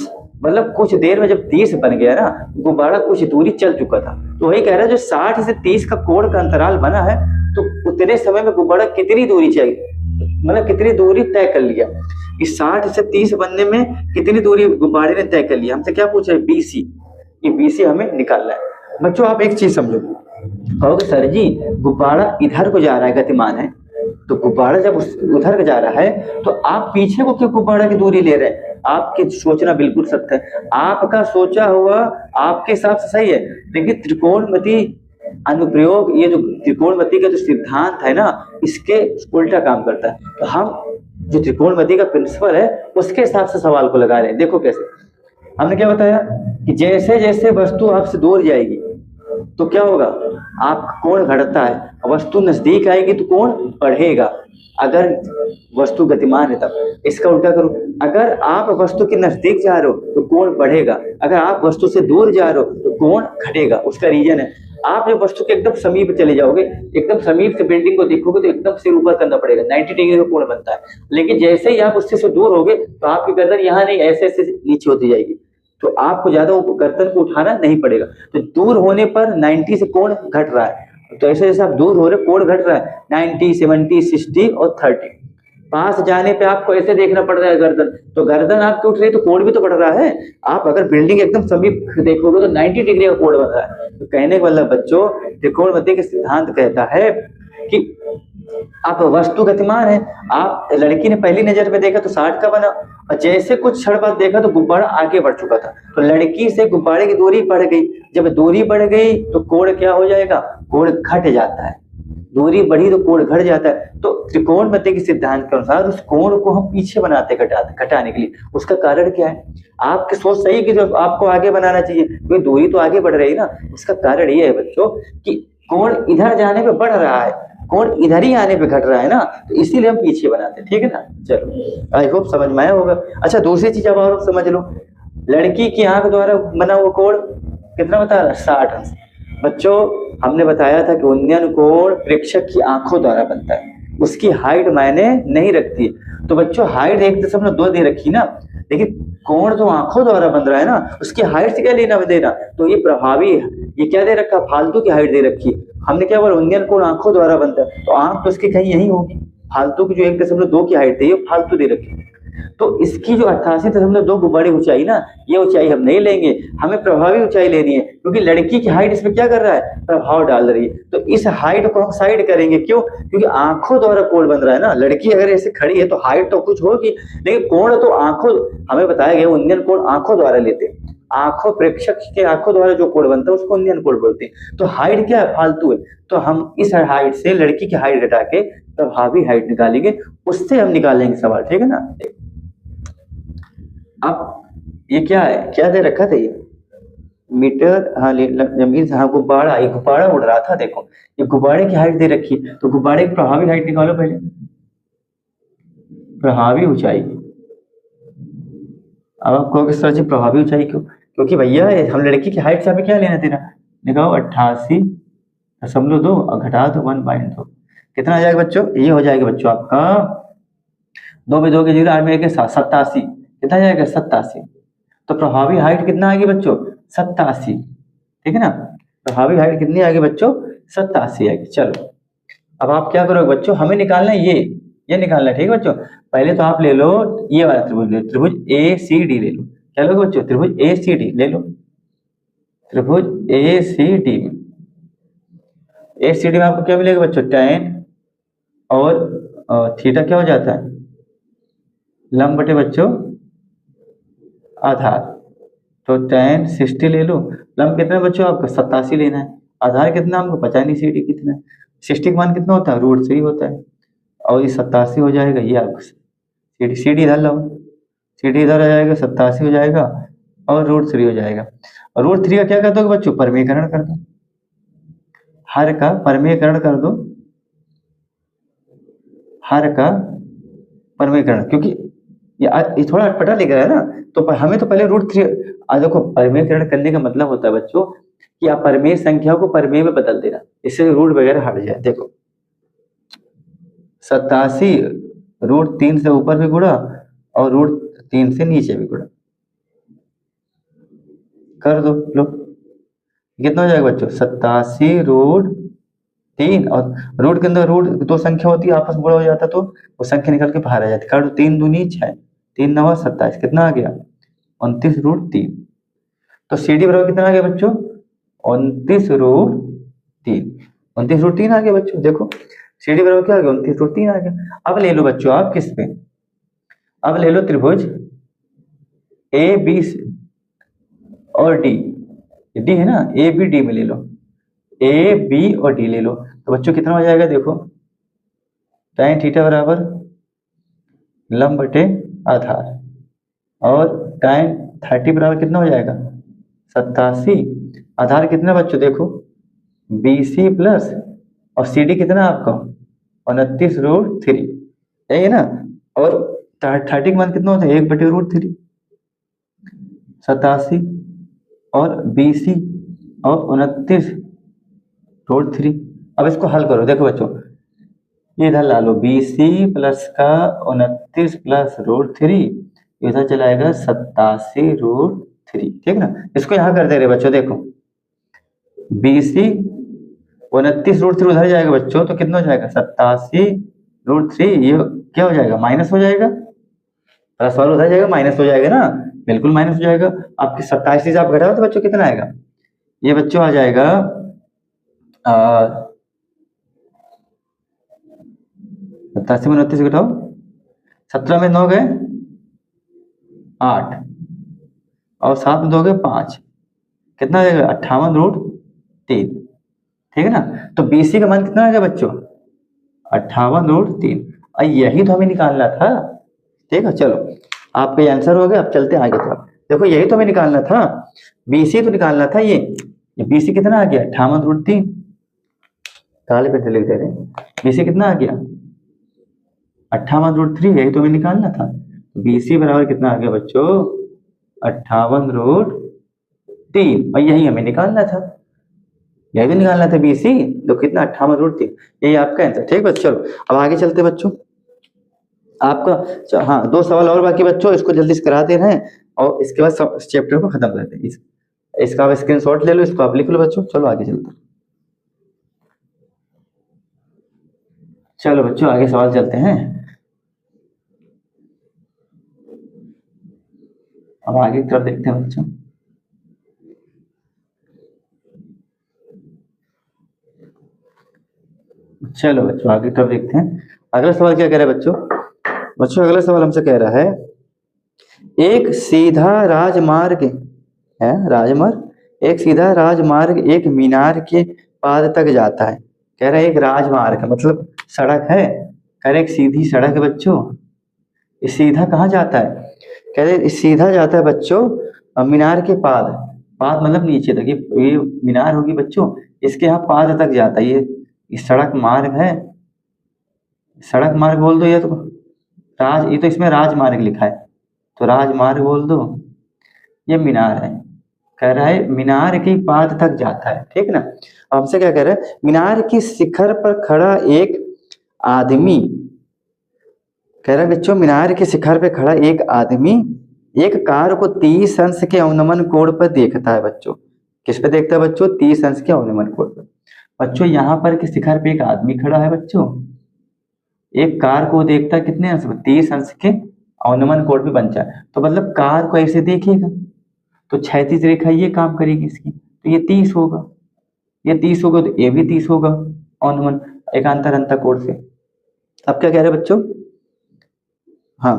मतलब कुछ देर में जब 30 बन गया ना, गुब्बारा कुछ दूरी चल चुका था। तो वही कह रहा है जो 60 से 30 का कोण का अंतराल बना है तो उतने समय में गुब्बारा कितनी दूरी चाहिए, मतलब कितनी दूरी तय कर लिया। इस 60 से 30 बनने में कितनी दूरी गुब्बारे ने तय कर लिया। हमसे क्या पूछ रहे हैं, BC। ये BC हमें निकालना है। बच्चों आप एक चीज समझो, कहोगे सर जी गुब्बारा इधर को जा रहा है, गतिमान है, तो गुब्बारा जब उधर जा रहा है तो आप पीछे को क्यों गुब्बारा की दूरी ले रहे हैं। आपके सोचना बिल्कुल सत्य है, आपका सोचा हुआ आपके हिसाब से सही है, लेकिन त्रिकोणमिति अनुप्रयोग, ये जो त्रिकोणमिति का जो सिद्धांत है ना, इसके उल्टा काम करता है। तो हम जो त्रिकोणमिति का प्रिंसिपल है उसके हिसाब से सवाल को लगा रहे हैं। देखो कैसे, हमने क्या बताया कि जैसे जैसे वस्तु आपसे दूर जाएगी तो क्या होगा, आपका कोण घटता है, वस्तु नजदीक आएगी तो कोण बढ़ेगा। अगर वस्तु गतिमान है तब। इसका उल्टा करो, अगर आप वस्तु के नजदीक जा रहे हो तो कोण बढ़ेगा, अगर आप वस्तु से दूर जा रहे हो तो कोण घटेगा। उसका रीजन है आप जब वस्तु के एकदम समीप चले जाओगे, एकदम समीप से बिल्डिंग को देखोगे तो एकदम सिर ऊपर करना पड़ेगा, 90 डिग्री का कोण बनता है। लेकिन जैसे ही आप उससे दूर होगे तो आपकी गर्दन यहाँ नहीं, ऐसे ऐसे नीचे होती जाएगी, तो आपको ज्यादा गर्दन को उठाना नहीं पड़ेगा। तो दूर होने पर 90 से कोण घट रहा है, तो ऐसे जैसे आप दूर हो रहे कोण घट रहा है 90, 70, 60 और 30। पास जाने पे आपको ऐसे देखना पड़ रहा है गर्दन, तो गर्दन आपकी उठ रही है तो कोण भी तो बढ़ रहा है। आप अगर बिल्डिंग एकदम समीप देखोगे तो 90 डिग्री का कोण बन रहा है। तो कहने का मतलब बच्चों, त्रिकोणमिति के सिद्धांत कहता है कि आप वस्तु गतिमान है। आप लड़की ने पहली नजर में देखा तो 60 का बना, और जैसे कुछ क्षण बाद देखा तो गुब्बारा आगे बढ़ चुका था, तो लड़की से गुब्बारे की दूरी बढ़ गई। जब दूरी बढ़ गई तो कोण क्या हो जाएगा, कोण घट जाता है। दूरी बढ़ी तो कोण घट जाता है। तो त्रिकोणमिति के सिद्धांत के अनुसार उस कोण को हम पीछे बनाते घटाने के लिए। उसका कारण क्या है, आपकी सोच सही है कि जो आपको आगे बनाना चाहिए, क्योंकि दूरी तो आगे बढ़ रही है ना। उसका कारण ये है बच्चों कि कोण इधर जाने पे बढ़ रहा है, कोण इधर ही आने पे घट रहा है ना, तो इसीलिए हम पीछे बनाते हैं। ठीक है ना, चलो आई होप समझ में आया होगा। अच्छा, दूसरी चीज अब और समझ लो, लड़की की आंख द्वारा बना हुआ कोण कितना बता रहा है, 60 अंश। बच्चों हमने बताया था कि उन्नयन कोण प्रेक्षक की आंखों द्वारा बनता है, उसकी हाइट मायने नहीं रखती है। तो बच्चों हाइट 1.2 दे रखी ना, लेकिन कोण जो आंखों द्वारा बन रहा है ना, उसकी हाइट से क्या लेना देना, तो ये प्रभावी है। ये क्या दे रखा, फालतू की हाइट दे रखी। हमने क्या बोला, उन्नयन कोण आंखों द्वारा बनता है, तो आंख तो उसकी कहीं यही होगी। फालतू की जो 1.2 की हाइट है ये फालतू दे रखी। तो इसकी जो 88.2 गुब्बारे ऊंचाई ना, ये ऊंचाई हम नहीं लेंगे, हमें प्रभावी ऊंचाई लेनी है, क्योंकि लड़की की हाइट इसमें क्या कर रहा है, प्रभाव डाल रही है। तो इस हाइट को हम साइड करेंगे, क्यों, क्योंकि आंखों द्वारा कोण बन रहा है ना। लड़की अगर ऐसे खड़ी है तो हाइट तो कुछ होगी, लेकिन कोण तो आंखों, हमें बताया गया उन्नयन कोण आंखों द्वारा लेते हैं। आंखों, प्रेक्षक के आंखों द्वारा जो कोण बनता है उसको उन्नयन कोण बोलते हैं। तो हाइट क्या है, फालतू है। तो हम इस हाइट से लड़की की हाइट घटा के प्रभावी हाइट निकालेंगे, उससे हम निकालेंगे सवाल। ठीक है ना। अब ये क्या है, क्या दे रखा था, ये मीटर, हाँ जमीन से, हाँ गुब्बारा, ये गुब्बारा उड़ रहा था। देखो ये गुब्बारे की हाइट दे रखी है, तो गुब्बारे की प्रभावी हाइट निकालो पहले, प्रभावी ऊंचाई। अब आप कहोगे सर जी प्रभावी ऊंचाई क्यों, क्योंकि भैया हम लड़की की हाइट से हमें क्या लेना देना। निकालो 88.2 और घटा दो 1/2, कितना आ जाएगा बच्चों, ये हो जाएगा बच्चों आपका 2 में 2 के 0, 8 में 1 87, कितना जाएगा 87। तो प्रभावी हाइट कितना आएगी बच्चों, 87। ठीक है ना, प्रभावी हाइट कितनी आएगी बच्चों, 87 आएगी। चलो अब आप क्या करोगे बच्चों, हमें निकालना है ये निकालना है। ठीक है बच्चों, पहले तो आप ले लो ये वाला त्रिभुज, ले त्रिभुज ACD ले लो। क्या लोगे बच्चों, त्रिभुज ACD ले लो, त्रिभुज ACD में, ACD में आपको क्या मिलेगा बच्चों, tan और थीटा क्या हो जाता है, लंब बटे बच्चों आधार। तो tan 60 ले लो, लंब कितना है बच्चों आपका 87 लेना है, आधार कितना हमको पता नहीं, CD कितना है, 60 का मान कितना होता है, √3 होता है, और ये 87 हो जाएगा। ये आपको CD इधर लाओ, CD इधर आ जाएगा, 87 हो जाएगा और √3 हो जाएगा। और √3 का क्या कर दोगे बच्चों, परमीकरण कर दो, हर का परमीकरण कर दो, हर का परमीकरण, क्योंकि ये थोड़ा अटपटा लिख रहा है ना, तो हमें तो पहले √3। देखो परमीकरण करने का मतलब होता है बच्चों कि आप परमेय संख्या को परमेय में बदल देना, इससे रूट वगैरह हट जाए। देखो 87 √3 से ऊपर भी गुणा और √3 से नीचे भी गुणा कर दो। लो कितना हो जाएगा बच्चों, 87 √3, और रूट के अंदर रूट 2 संख्या होती है, आपस में गुणा हो जाता तो वो संख्या निकल के बाहर आ जाती। कर दो 3 दूनी 6, 3 9 27, कितना आ गया 29 √3। तो CD बराबर कितना आ गया बच्चों, 29 √3, 29 √3 आ गया बच्चों। देखो CD बराबर क्या आ गया, 29 √3 आ गया। अब ले लो बच्चों आप किस पे, अब ले लो त्रिभुज AB और D, D है ना, ABD में ले लो, AB और D ले लो। तो बच्चों कितना हो जाएगा, देखो tan थीटा बराबर लंब बटे आधार, और tan 30 बराबर कितना हो जाएगा 87, आधार कितना बच्चों देखो BC प्लस, और CD कितना आपका 29 √3, यही है ना। और 30 का मान कितना होता है 1 बटे √3, 87 और BC और 29 √3। अब इसको हल करो, देखो बच्चों ये इधर ला लो, BC प्लस का 29 प्लस √3, इधर चलाएगा 87√3, ठीक ना। इसको यहाँ कर दे रहे बच्चों, देखो BC 29√3 उधर जाएगा बच्चों, तो कितना हो जाएगा 87√3, ये क्या हो जाएगा माइनस हो जाएगा, प्लस वाला उधर जाएगा माइनस हो जाएगा ना, बिल्कुल माइनस हो जाएगा। आपकी 27 से आप घटाओ तो बच्चों कितना आएगा, ये बच्चों आ जाएगा 87 में 29 घटाओ, 17 में 9 गए 8 और 7 में 2 गए 5, कितना आ जाएगा 58√3, ठीक है ना। तो BC का मान कितना आ गया बच्चों 58√3, और यही तो हमें निकालना था, ठीक है। चलो आपका ये आंसर हो गया, अब चलते हैं आगे तरफ। देखो यही तो हमें निकालना था, BC तो निकालना था, ये BC कितना आ गया 58√3, काले पे लिख दे रहे हैं, BC कितना आ गया 58√3, यही तो हमें निकालना था। BC बराबर कितना आ गया बच्चों 58√3, और यही हमें निकालना था, यही भी निकालना था BC, तो कितना 58√3, यही आपका आंसर, ठीक बच्चों। चलो अब आगे चलते बच्चों, आपका हाँ 2 सवाल और बाकी बच्चों, इसको जल्दी से करा दे रहे हैं और इसके बाद चैप्टर को खत्म करते हैं। इसका आप स्क्रीनशॉट ले लो, इसको आप लिख लो बच्चों। चलो आगे चलते हैं, चलो बच्चों आगे सवाल चलते हैं। अब आगे की तरफ देखते हैं बच्चों, चलो बच्चों आगे की तरफ देखते हैं। अगला सवाल क्या कह रहा है बच्चों, अगला सवाल हमसे कह रहा है एक सीधा राजमार्ग है, एक सीधा राजमार्ग एक मीनार के पाद तक जाता है। कह रहा है एक राजमार्ग है, मतलब सड़क है, कह रहे एक सीधी सड़क है बच्चों, इस सीधा कहाँ जाता है, कह रहे सीधा जाता है बच्चों मीनार के पाद मतलब नीचे तक, ये मीनार होगी बच्चों, इसके यहाँ पाद तक जाता है, ये सड़क मार्ग है, सड़क मार्ग बोल दो, ये तो इसमें राजमार्ग लिखा है, तो राजमार्ग बोल दो, ये मीनार है, कह रहा है मीनार की पाद तक जाता है, ठीक ना। हमसे क्या कह रहा है, मीनार की शिखर पर खड़ा एक आदमी, कह रहा है बच्चों मीनार के शिखर पे खड़ा एक आदमी एक कार को 30 अंश के अवनमन कोण पर देखता है बच्चों, किस पे देखता है बच्चों 30 अंश के अवनमन कोण पर। बच्चों यहाँ पर के शिखर पे एक आदमी खड़ा है बच्चों, एक कार को देखता है कितने अंश, 30 अंश के अवनमन कोण पे बनता है, तो मतलब कार को ऐसे देखेगा तो क्षैतिज रेखा ये काम करेगी इसकी, तो ये 30 होगा, ये 30 होगा, तो ये भी 30 होगा अवनमन एकांतर अंतर कोण से। अब क्या कह रहे हैं बच्चों, हाँ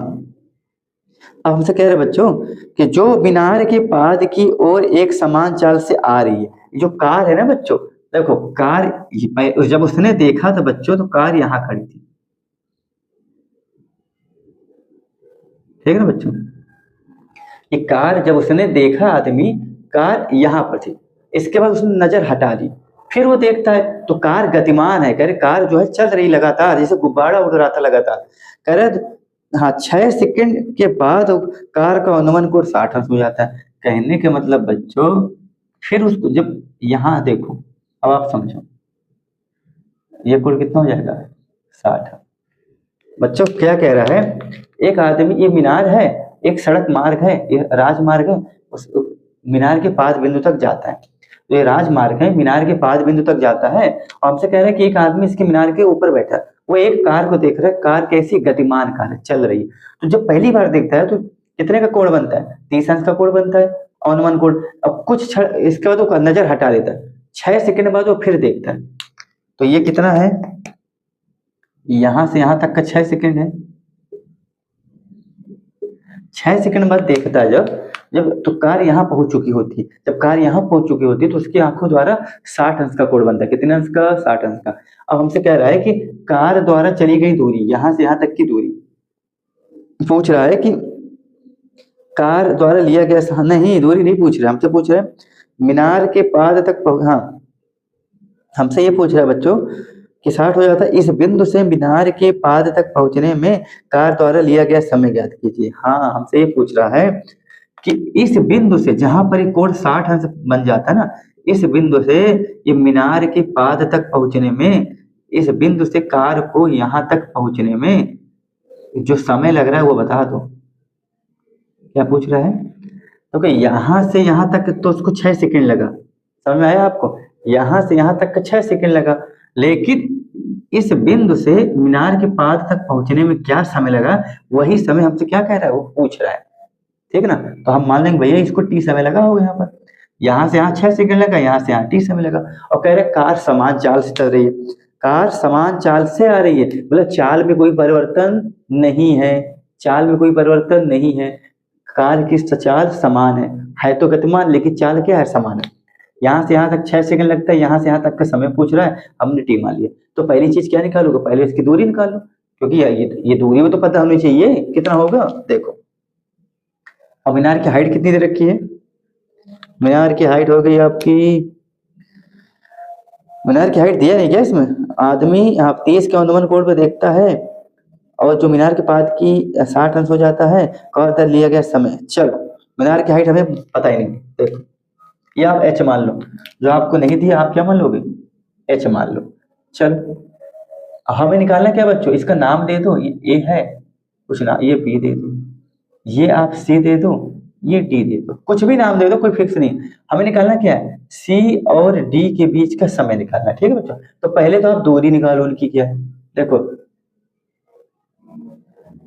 अब हमसे कह रहे बच्चों कि जो मीनार के पाद की ओर एक समान चाल से आ रही है, जो कार है ना बच्चों, देखो कार जब उसने देखा था बच्चों, तो कार यहाँ खड़ी थी, ठीक है ना बच्चों, ये कार जब उसने देखा आदमी, कार यहाँ पर थी, इसके बाद उसने नजर हटा दी, फिर वो देखता है तो कार गतिमान है, कह रहे कार जो है चल रही लगातार, जैसे गुब्बारा उड़ रहा था लगातार, कह रहे हाँ 6 सेकंड के बाद कार का अनुमान कोण 60 अंश हो जाता है। कहने के मतलब बच्चों फिर उसको जब यहाँ देखो, अब आप समझो ये कोण कितना हो जाएगा 60। बच्चों क्या कह रहा है, एक आदमी, ये मीनार है, एक सड़क मार्ग है, ये राजमार्ग है, उस मीनार के पाद बिंदु तक जाता है, तो ये राजमार्ग है, मीनार के पाद बिंदु तक जाता है, और हमसे कह रहा है कि एक आदमी इसके मीनार के ऊपर बैठा है, वो एक कार को देख रहा है, कार कैसी गतिमान कार है, चल रही है, तो जब पहली बार देखता है तो कितने का कोण बनता है 30 अंश का कोण बनता है, अनुमान कोण। अब कुछ इसके बाद वो नजर हटा देता है, 6 सेकंड बाद वो फिर देखता है, तो ये कितना है, यहां से यहां तक का 6 सेकंड है, 6 सेकंड बाद देखता है जब तो कार यहाँ पहुंच चुकी होती है, जब कार यहाँ पहुंच चुकी होती है तो उसकी आंखों द्वारा 60 अंश का कोण बनता है, कितने अंश का 60 अंश का। अब हमसे कह रहा है कि कार द्वारा चली गई दूरी, यहां से यहां तक की दूरी पूछ रहा है कि कार द्वारा लिया गया, नहीं दूरी नहीं पूछ रहा, हमसे पूछ रहा है मीनार के पाद तक हाँ हमसे ये पूछ रहा है बच्चों कि 60 हो जाता है, इस बिंदु से मीनार के पाद तक पहुंचने में कार द्वारा लिया गया समय ज्ञात कीजिए। हाँ हमसे ये पूछ रहा है कि इस बिंदु से जहां पर कोण 60 अंश बन जाता है ना, इस बिंदु से ये मीनार के पाद तक पहुंचने में, इस बिंदु से कार को यहाँ तक पहुंचने में जो समय लग रहा है वो बता दो। क्या पूछ रहा है? तो यहाँ से यहाँ तक तो उसको 6 सेकंड लगा, समझ में आया आपको? यहाँ से यहाँ तक का 6 सेकंड लगा, लेकिन इस बिंदु से मीनार के पाद तक पहुंचने में क्या समय लगा, वही समय हमसे क्या कह रहा है, वो पूछ रहा है। ठीक ना? तो हम मान लेंगे भैया इसको टी समय लगा होगा, यहाँ पर यहाँ से यहाँ 6 सेकंड लगा, यहाँ से यहाँ टी समय लगा, और कह रहे कार समान चाल से चल रही है। कार समान चाल से आ रही है, मतलब चाल में कोई परिवर्तन नहीं है, चाल में कोई परिवर्तन नहीं है, कार की चाल समान है तो गतिमान, लेकिन चाल क्या है, समान है। यहाँ से यहाँ तक 6 सेकंड लगता है, यहाँ से यहाँ तक का समय पूछ रहा है, हमने टी मान लिया। तो पहली चीज क्या निकालोगे, पहले इसकी दूरी निकाल लो, क्योंकि ये दूरी में तो पता होनी चाहिए कितना होगा। देखो अब मीनार की हाइट कितनी दे रखी है, मीनार की हाइट हो गई आपकी, मीनार की हाइट दिया नहीं क्या इसमें, आदमी आप 30 के अनुमान कोड पे देखता है, और जो मीनार के पाद की 60 अंश हो जाता है, और दर लिया गया समय। चलो मीनार की हाइट हमें पता ही नहीं, देखो ये आप एच मान लो, जो आपको नहीं दिया आप क्या मान लोगे, एच मान लो। चलो हमें निकालना क्या बच्चों, इसका नाम दे दो, ये ए है कुछ ना, ये बी दे दो, ये आप सी दे दो, ये डी दे दो, कुछ भी नाम दे दो, कोई फिक्स नहीं। हमें निकालना क्या है, सी और डी के बीच का समय निकालना है। ठीक है बच्चों, तो पहले तो आप दूरी निकालो उनकी, क्या है देखो,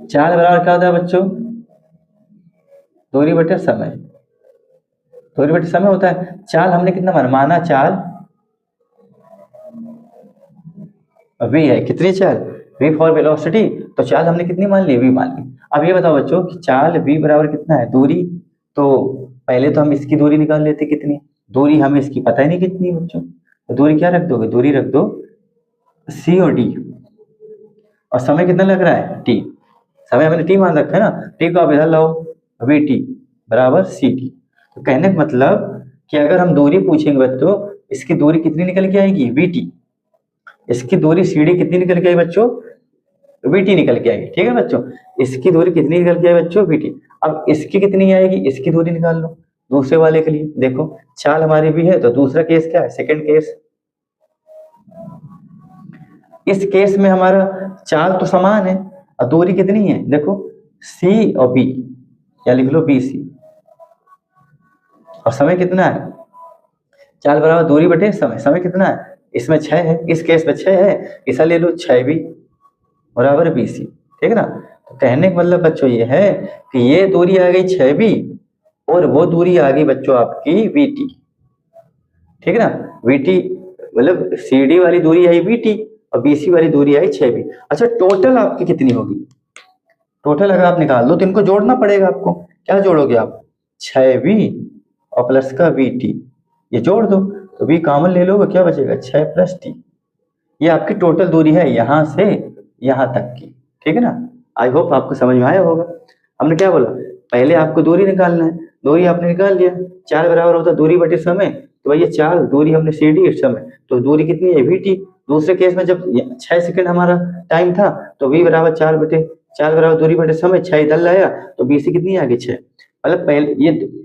चाल बराबर क्या होता है बच्चों, दूरी बटे समय, दूरी बटे समय होता है। चाल हमने कितना माना, चाल v है, कितनी चाल, v फॉर वेलोसिटी, तो चाल हमने कितनी मान ली, v मान ली। अब ये बताओ बच्चों कि चाल v बराबर कितना है, दूरी, तो पहले तो हम इसकी दूरी निकाल लेते, कितनी दूरी, हमें इसकी पता ही नहीं कितनी बच्चों, तो दूरी क्या रख दोगे, दूरी रख दो c और d, और समय कितना लग रहा है, t, समय हमने t मान रखा है ना, t को आप इधर लाओ, vt बराबर ct। तो कहने का मतलब कि अगर हम दूरी पूछेंगे बच्चों, इसकी दूरी कितनी निकल के आएगी, vt, इसकी दूरी cd कितनी निकल के आई बच्चों, vt निकल के आएगी। ठीक है बच्चों, इसकी दूरी कितनी निकल के आई बच्चों, vt। अब इसकी कितनी आएगी, इसकी दूरी निकाल लो दूसरे वाले के लिए। देखो चाल हमारी भी है, तो दूसरा केस क्या है, सेकंड केस। इस केस में हमारा चाल तो समान है और दूरी कितनी है, देखो c और b, या लिख लो bc, और समय कितना है, चाल बराबर दूरी बटे समय, समय कितना है, इसमें 6 है, इस केस में 6 है, इसा ले लो 6b बराबर bc। ठीक है ना? तो कहने का मतलब बच्चों ये है कि ये दूरी आ गई 6b, और वो दूरी आ गई बच्चों आपकी vt। ठीक है ना, vt मतलब cd वाली दूरी आई vt, और bc वाली दूरी आई 6b। अच्छा टोटल आपकी कितनी होगी, टोटल अगर आप निकाल दो तो इनको जोड़ना पड़ेगा आपको। क्या जोड़ोगे आप, 6b और प्लस का vt, ये जोड़ दो, तो v कॉमन ले लोगे, क्या बचेगा 6 प्लस t। ये आपकी टोटल दूरी है यहाँ से यहाँ तक की। ठीक है ना, आई होप आपको समझ में आया होगा। हमने क्या बोला, पहले आपको दूरी निकालना है, दूरी आपने निकाल लिया, चाल बराबर होता है दूरी बटे समय, तो भैया चाल दूरी हमने cd समय, तो दूरी कितनी है vt। दूसरे केस में जब 6 सेकंड हमारा टाइम था, तो v बराबर चाल बराबर दूरी बटे समय, 6 इधर लाया तो bc कितनी आ गई 6। मतलब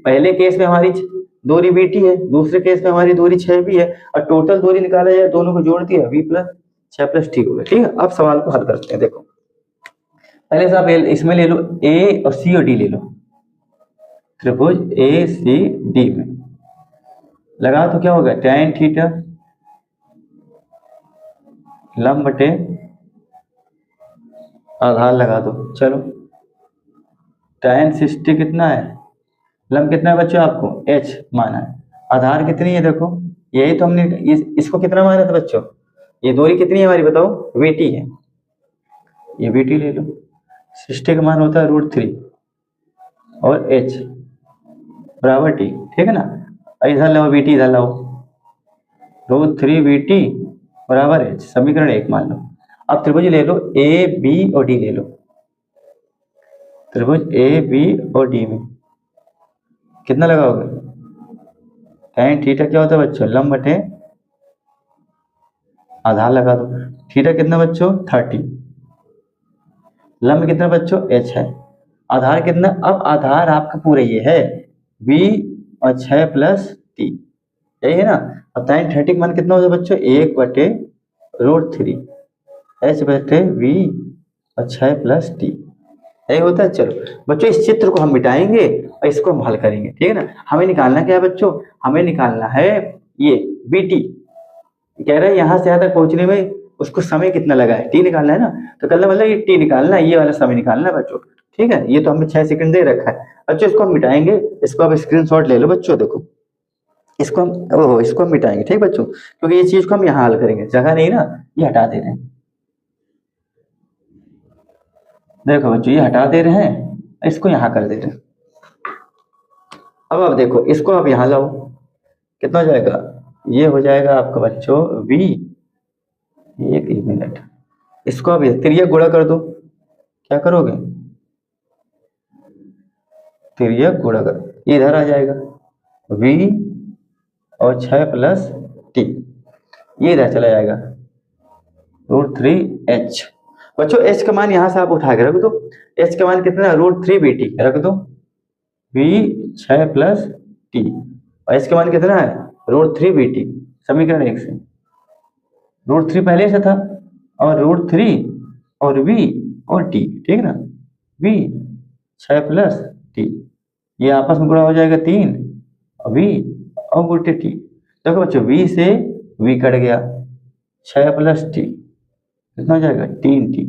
पहले केस में हमारी दूरी vt है, दूसरे केस में हमारी दूरी 6b है, और टोटल दूरी निकाला जाए, दोनों को जोड़ दिया, v प्लस 6 प्लस t हो गया। ठीक है, अब सवाल को हल करते हैं। देखो पहले से आप इसमें ले लो a और c और d ले लो, त्रिभुज a c d में लगा तो क्या होगा, tan थीटा लंब बटे आधार लगा दो। चलो tan 60 कितना है, लंब कितना है बच्चों, आपको h माना है, आधार कितनी है, देखो यही तो हमने इसको कितना माना था बच्चों, ये दूरी कितनी है हमारी बताओ, vt है, ये vt ले लो, 60 का मान होता है √3 और h बराबर t। ठीक है ना, इधर लाओ vt, इधर लाओ, √3 vt बराबर h, समीकरण 1 मान लो। अब त्रिभुज ले लो a b और d ले लो, त्रिभुज a b और d में कितना लगाओगे, tan थीटा क्या होता है बच्चों, लंब बटे आधार लगा दो, थीटा कितना बच्चों 30, लंब कितना बच्चों h है, आधार कितना, अब आधार आपका पूरा ये है v और 6 प्लस t, यही है ना। अब साइन 30 का मान कितना हो जाए बच्चों, 1/√3 एच बटे वी और 6 + टी, यही होता है। चलो बच्चों इस चित्र को हम मिटाएंगे और इसको हम हल करेंगे, ठीक है ना। हमें निकालना क्या है बच्चों, हमें निकालना है ये बी टी। कह रहा है यहाँ से यहाँ तक पहुंचने में उसको समय कितना लगा है, टी निकालना है ना। तो कहना मतलब ये टी निकालना है, ये वाला समय निकालना है बच्चों, ठीक है। ये तो हमें 6 सेकंड दे रखा है बच्चों, इसको हम मिटाएंगे। इसको आप स्क्रीनशॉट ले लो बच्चों, देखो इसको हम ओहो इसको हम मिटाएंगे, ठीक बच्चों, क्योंकि ये चीज को हम यहाँ हल करेंगे, जगह नहीं ना, ये हटा दे रहे हैं। देखो बच्चों ये हटा दे रहे हैं, इसको यहाँ कर दे रहे हैं। अब देखो इसको आप यहाँ लाओ, कितना हो जाएगा, ये हो जाएगा आपका बच्चों v, एक मिनट, इसको आप तिर्यक गुणा कर दो। क्या करोगे, तिर्यक गुणा कर, ये इधर आ जाएगा v और 6 + t, ये इधर चला जाएगा √3h। बच्चों h का मान यहाँ से आप उठा के रख दो, h का मान कितना है, √3bt रख दो, v 6 + t, और h का मान कितना है, √3bt, समीकरण 1 से। √3 पहले से था, और √3 और v और t, ठीक ना, v 6 + t, ये आपस में गुणा हो जाएगा 3, और v और गुटे t। देखो बच्चों v से v कट गया, 6 + t कितना हो जाएगा 3t,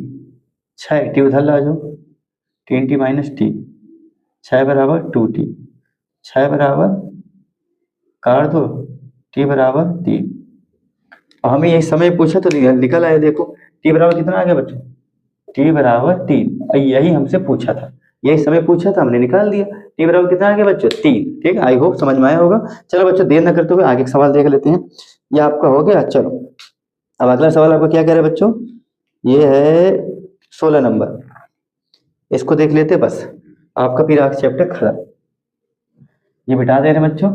6 t उधर ला जाओ, 3t - t, 6 = 2t, 6 बराबर काट दो, t = 3। और हमें यही समय पूछा तो निकल आया, देखो t बराबर कितना आ गया बच्चों, t = 3, यही हमसे पूछा था, यही समय पूछा था, हमने निकाल दिया। t बराबर कितना आ गया बच्चों, 3, ठीक है। आई होप समझ में आया होगा। चलो बच्चों देर न करते हुए आगे का सवाल देख लेते हैं, ये आपका हो गया। चलो अब अगला सवाल आपको क्या कह रहे हैं बच्चों, ये है 16 नंबर, इसको देख लेते बस, आपका फिर आज चैप्टर खत्म। ये मिटा दे रहे हैं बच्चों,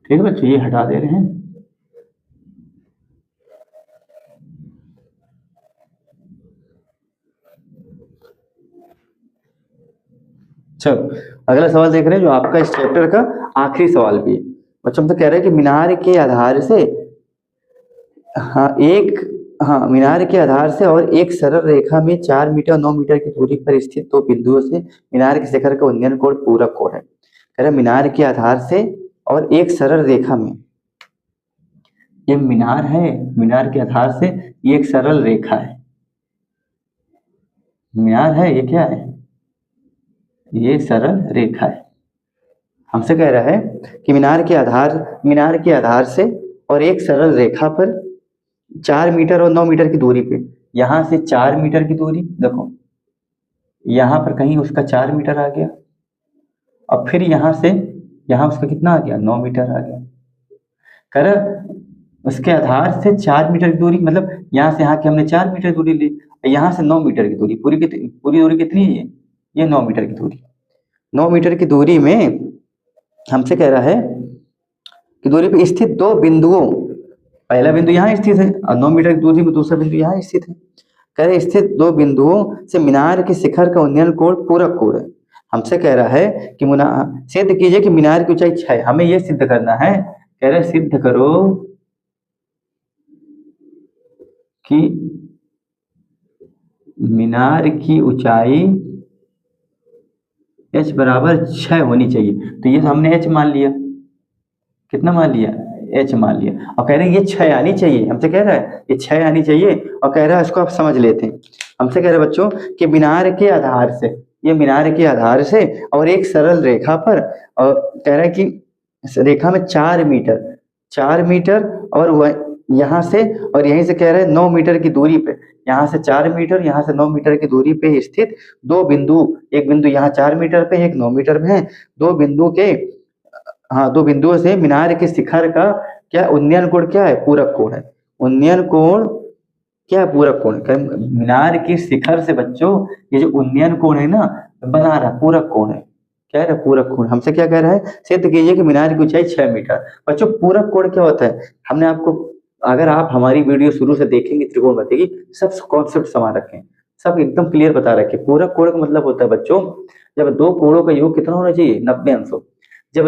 ठीक है बच्चों, ये हटा दे रहे हैं। चलो अगला सवाल देख रहे हैं, जो आपका इस चैप्टर का आखिरी सवाल भी है बच्चों। हम तो कह रहे हैं कि मीनार के आधार से, मीनार के आधार से और एक सरल रेखा में 4 मीटर 9 मीटर की दूरी पर स्थित दो बिंदुओं से मीनार के शिखर का उन्नयन कोण पूरक कोण है। कह रहे मीनार के आधार से और एक सरल रेखा में, ये मीनार है, मीनार के आधार से ये एक सरल रेखा है, मीनार है, ये क्या है, ये सरल रेखा है। हमसे कह रहा है कि मीनार के आधार से और एक सरल रेखा पर 4 मीटर और 9 मीटर की दूरी पे, यहां से 4 मीटर की दूरी, देखो यहां पर कहीं उसका 4 मीटर आ गया, और फिर यहां से यहां उसका कितना आ गया, 9 मीटर आ गया। कह रहा उसके आधार से 4 मीटर की दूरी, मतलब यहाँ से यहाँ की हमने 4 मीटर दूरी ली, यहाँ से 9 मीटर की दूरी, पूरी दूरी कितनी है, ये 9 मीटर की दूरी। 9 मीटर की दूरी में हमसे कह रहा है कि दूरी पे स्थित दो बिंदुओं, पहला बिंदु यहाँ स्थित है और 9 मीटर की दूरी में दूसरा बिंदु यहाँ स्थित है। कह रहे स्थित दो बिंदुओं से मीनार के शिखर का उन्नयन कोण पूरक कोण है। हमसे कह रहा है कि सिद्ध कीजिए कि मीनार की ऊंचाई 6, हमें यह सिद्ध करना है। कह रहे सिद्ध करो कि मीनार की ऊंचाई h = 6 होनी चाहिए। तो ये तो हमने h मान लिया, कितना मान लिया, h मान लिया, और कह रहे हैं ये 6 आनी चाहिए, हमसे कह रहा है ये 6 आनी चाहिए, और कह रहा है इसको आप समझ लेते हैं। हमसे कह रहे बच्चों कि मीनार के आधार से, ये मीनार के आधार से और एक सरल रेखा पर, और कह रहा है कि रेखा में 4 मीटर और वह यहाँ से और यहीं से कह रहे हैं 9 मीटर की दूरी पे, यहाँ से 4 मीटर, यहाँ से 9 मीटर की दूरी पे स्थित दो बिंदु, एक बिंदु यहाँ 4 मीटर पे, एक 9 मीटर में है, दो बिंदुओं से मीनार के शिखर का क्या उन्नयन कोण क्या है, पूरक कोण है। उन्नयन कोण क्या है, पूरक कोण। मीनार के शिखर से बच्चों ये जो उन्नयन कोण है ना, बना रहा पूरक कोण है, क्या है, पूरक कोण। हमसे क्या कह रहा है, सिद्ध कीजिए कि मीनार की ऊंचाई 6 मीटर। बच्चों पूरक कोण क्या होता है, हमने आपको, अगर आप हमारी वीडियो शुरू से देखेंगे त्रिकोणमिति की, सब कॉन्सेप्ट समान रखें। सब एकदम क्लियर बता रखे। पूरक कोण का मतलब होता है बच्चों, जब दो कोणों का योग कितना होना चाहिए, 90 अंशों। जब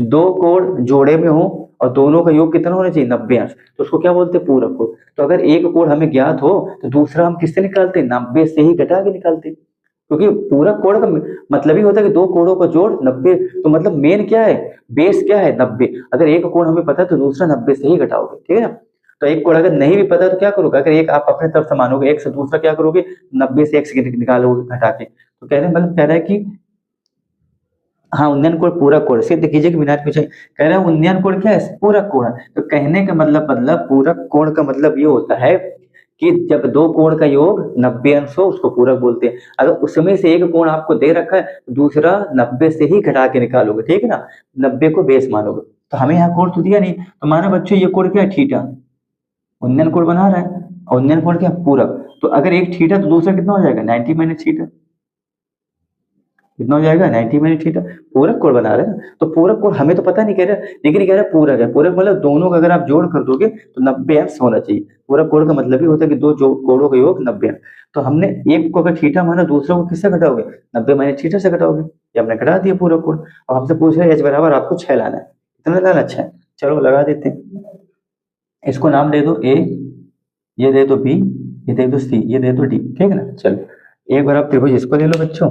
दो कोण जोड़े में हो और दोनों का योग कितना होना चाहिए, 90 अंश, तो उसको क्या बोलते हैं, पूरक कोण। तो अगर एक कोण हमें ज्ञात हो तो दूसरा हम किससे निकालते हैं, 90 से ही घटा के निकालते हैं। क्योंकि पूरक कोण का मतलब ही होता है कि दो कोणों का जोड़ 90। तो मतलब मेन क्या है, बेस क्या है, 90। अगर एक कोण हमें पता है तो दूसरा 90 से ही घटाओगे, ठीक है ना। तो एक कोण अगर नहीं भी पता तो क्या करोगे, अगर एक आप अपने तरफ से मानोगे एक से, दूसरा क्या करोगे, 90 से एक निकालोगे घटा के। तो कहने मतलब कह रहा है कि हाँ, उन्नयन कोण पूरक कोण, सिद्ध कीजिए कि बिना पूछे। कह रहे हैं उन्नयन कोण क्या है, पूरक कोण है। तो कहने का मतलब पूरक कोण का मतलब ये होता है कि जब दो कोण का योग 90 अंश हो उसको पूरक बोलते हैं। अगर उसमें से एक कोण आपको दे रखा है, दूसरा 90 से ही घटा के निकालोगे, ठीक है ना, 90 को बेस मानोगे। तो हमें यहाँ कोण तो दिया नहीं, तो माना बच्चों ये कोण क्या है, थीटा, उन्नयन कोण बना रहा है, और उन्नयन कोण क्या है, पूरक। तो अगर एक थीटा तो दूसरा कितना हो जाएगा, 90 माइनस थीटा, कितना हो जाएगा, 90 माइनस थीटा। पूरक कोण बना रहे हैं ना। तो पूरक कोण हमें तो पता नहीं कह रहा, लेकिन ये कह रहा है पूरक है। पूरक मतलब दोनों का अगर आप जोड़ कर दोगे तो 90 अंश होना चाहिए। पूरक कोण का मतलब ही होता है कि दो जो कोणों का योग 90 अंश। तो हमने एक को अगर थीटा माना, दूसरा को किससे घटाओगे, 90 माइनस थीटा से घटाओगे। ये हमने घटा दिया पूरक कोण। और हमसे पूछ रहे एच बराबर आपको 6 लाना है, कितना लाना, 6। चलो लगा देते हैं। इसको नाम दे दो ए, ये दे दो बी, ये दे दो सी, ये दे दो डी, ठीक है ना। चलो एक बार आप त्रिभुज इसको ले लो बच्चों,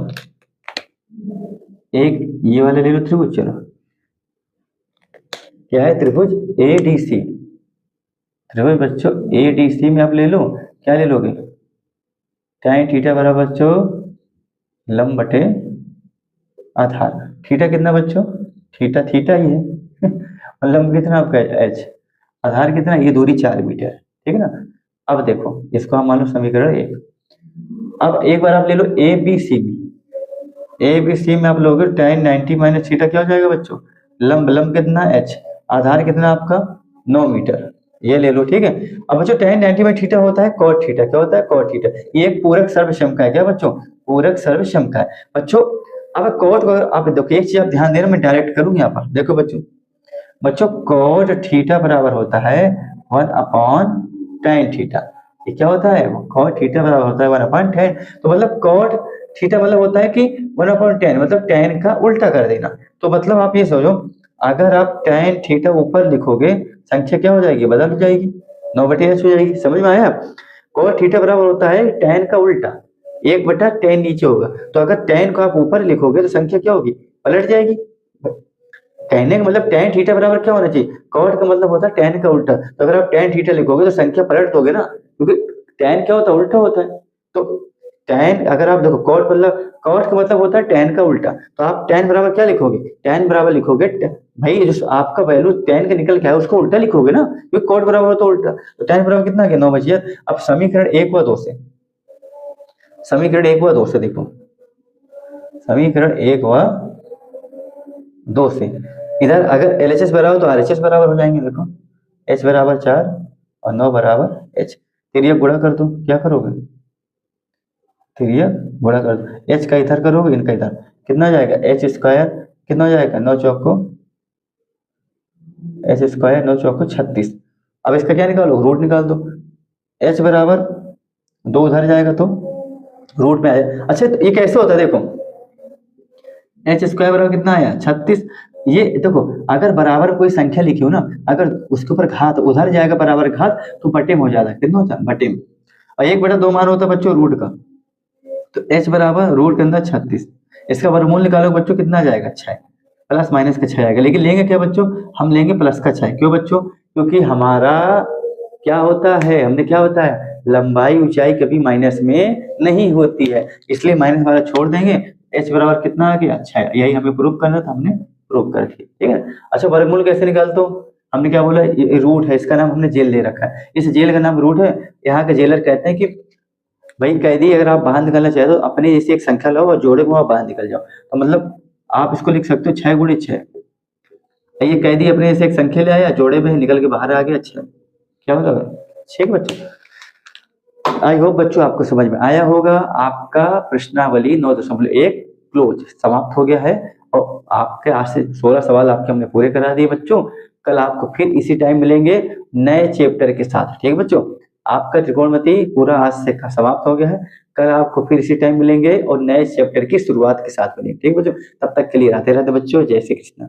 एक ये वाले ले लो त्रिभुज। चलो क्या है, त्रिभुज ए डी सी। त्रिभुज बच्चों ए डी सी में आप ले लो, क्या ले लोगे, tan थीटा बराबर बच्चों लंब बटे आधार। थीटा कितना बच्चों, थीटा थीटा ही है और लंब कितना आपका एच, आधार कितना, ये दूरी 4 मीटर, ठीक है ना। अब देखो इसको हम मान लो समीकरण 1। अब एक बार आप ले लो ए बी सी में, ए बी सी में आप लोगे tan 90 माइनस थीटा, क्या हो जाएगा बच्चों, लंब, लंब कितना एच, आधार कितना आपका 9 मीटर, ये ले लो, ठीक है। अब बच्चों tan 90 में थीटा होता है cot थीटा, क्या होता है cot थीटा। ये एक पूरक सर्वसम का है, क्या बच्चों, पूरक सर्वसम का है बच्चों। अब cot को आप देखो, एक चीज आप ध्यान देना, मैं डायरेक्ट करूंगा यहाँ पर, देखो बच्चों, बच्चों cot थीटा बराबर होता है 1/tan थीटा। ये क्या होता है, cot थीटा बराबर होता है 1/tan। तो मतलब cot थीटा मतलब होता है कि 1/tan, मतलब tan का उल्टा कर देना। तो मतलब आप ये समझो, अगर आप tan थीटा ऊपर लिखोगे, संख्या क्या हो जाएगी, बदल हो जाएगी, 9/h हो जाएगी। समझ में आया। cot थीटा बराबर होता है tan का उल्टा, 1/tan नीचे होगा। तो अगर tan को आप ऊपर लिखोगे तो संख्या क्या होगी, पलट जाएगी। कहने का मतलब tan थीटा बराबर क्या होना चाहिए, cot का मतलब होता है tan का उल्टा। तो अगर आप tan थीटा लिखोगे तो संख्या पलट दोगे ना, क्योंकि tan क्या होता है, उल्टा होता है। तो tan अगर आप देखो, cot मतलब, cot का मतलब होता है tan का उल्टा। तो आप tan बराबर क्या लिखोगे, tan बराबर लिखोगे भाई जो आपका वैल्यू tan का निकल के आया उसको उल्टा लिखोगे ना, क्योंकि cot बराबर होता है उल्टा। तो tan बराबर कितना गया, 9 बचिया। अब समीकरण 1 व 2 से, समीकरण 1 व 2 से देखो, समीकरण 1 व 2 से इधर अगर LHS बराबर तो RHS बराबर हो जाएंगे। देखो h बराबर 4 और 9 बराबर h, तिर्यक गुणा कर दो, क्या करोगे, तिर्यक गुणा कर दो, h का इधर करोगे, इनका इधर, कितना जाएगा, h स्क्वायर कितना हो जाएगा, 9 चौको h स्क्वायर, 9 चौको 36। अब इसका क्या निकालो, रूट निकाल दो। h बराबर 2 उधर जाएगा तो रूट में आया। अच्छा तो ये कैसे होता है, देखो एच स्क्वायर बराबर कितना आया, 36। ये देखो अगर बराबर कोई संख्या लिखी हो ना, अगर उसके ऊपर घात उधर जाएगा बराबर घात, तो बटे में हो जाता है, कितना होता है, बटे में। और 1/2 मान होता है बच्चों रूट का। तो h बराबर रूट के अंदर 36, इसका वर्गमूल निकालो बच्चों, कितना आ जाएगा, 6, प्लस माइनस का 6 आएगा। लेकिन लेंगे क्या बच्चों, हम लेंगे प्लस का 6। क्यों बच्चों, क्योंकि हमारा क्या होता है, हमने क्या होता है, लंबाई ऊंचाई कभी माइनस में नहीं होती है, इसलिए माइनस वाला छोड़ देंगे। h बराबर कितना आ गया, 6। यही हमें प्रूव करना था, हमने प्रूव कर दिया, ठीक है। अच्छा वर्गमूल कैसे निकालते हो, हमने क्या बोला, ये रूट है, इसका नाम हमने जेल ले रखा है, इस जेल का नाम रूट है। यहाँ के जेलर कहते हैं कि भाई कैदी अगर आप बाहर निकलना चाहे तो अपने जैसी एक संख्या लो और जोड़े में आप बाहर निकल जाओ। तो मतलब आप इसको लिख सकते हो 6 × 6। ये कैदी अपने जैसे एक संख्या ले आया, जोड़े में निकल के बाहर आ गया, 6, क्या होगा, 6 बच्चों। आई होप बच्चों आपको समझ में आया होगा। आपका प्रश्नावली 9.1 क्लोज समाप्त हो गया है, और आपके आज से 16 सवाल आपके हमने पूरे करा दिए बच्चों। कल आपको फिर इसी टाइम मिलेंगे नए चैप्टर के साथ, ठीक है बच्चों। आपका त्रिकोणमिति पूरा आज से समाप्त हो गया है। कल आपको फिर इसी टाइम मिलेंगे और नए चैप्टर की शुरुआत के साथ मिलेंगे। ठीक बच्चों, तब तक के लिए राधे राधे बच्चों, जय श्री कृष्ण।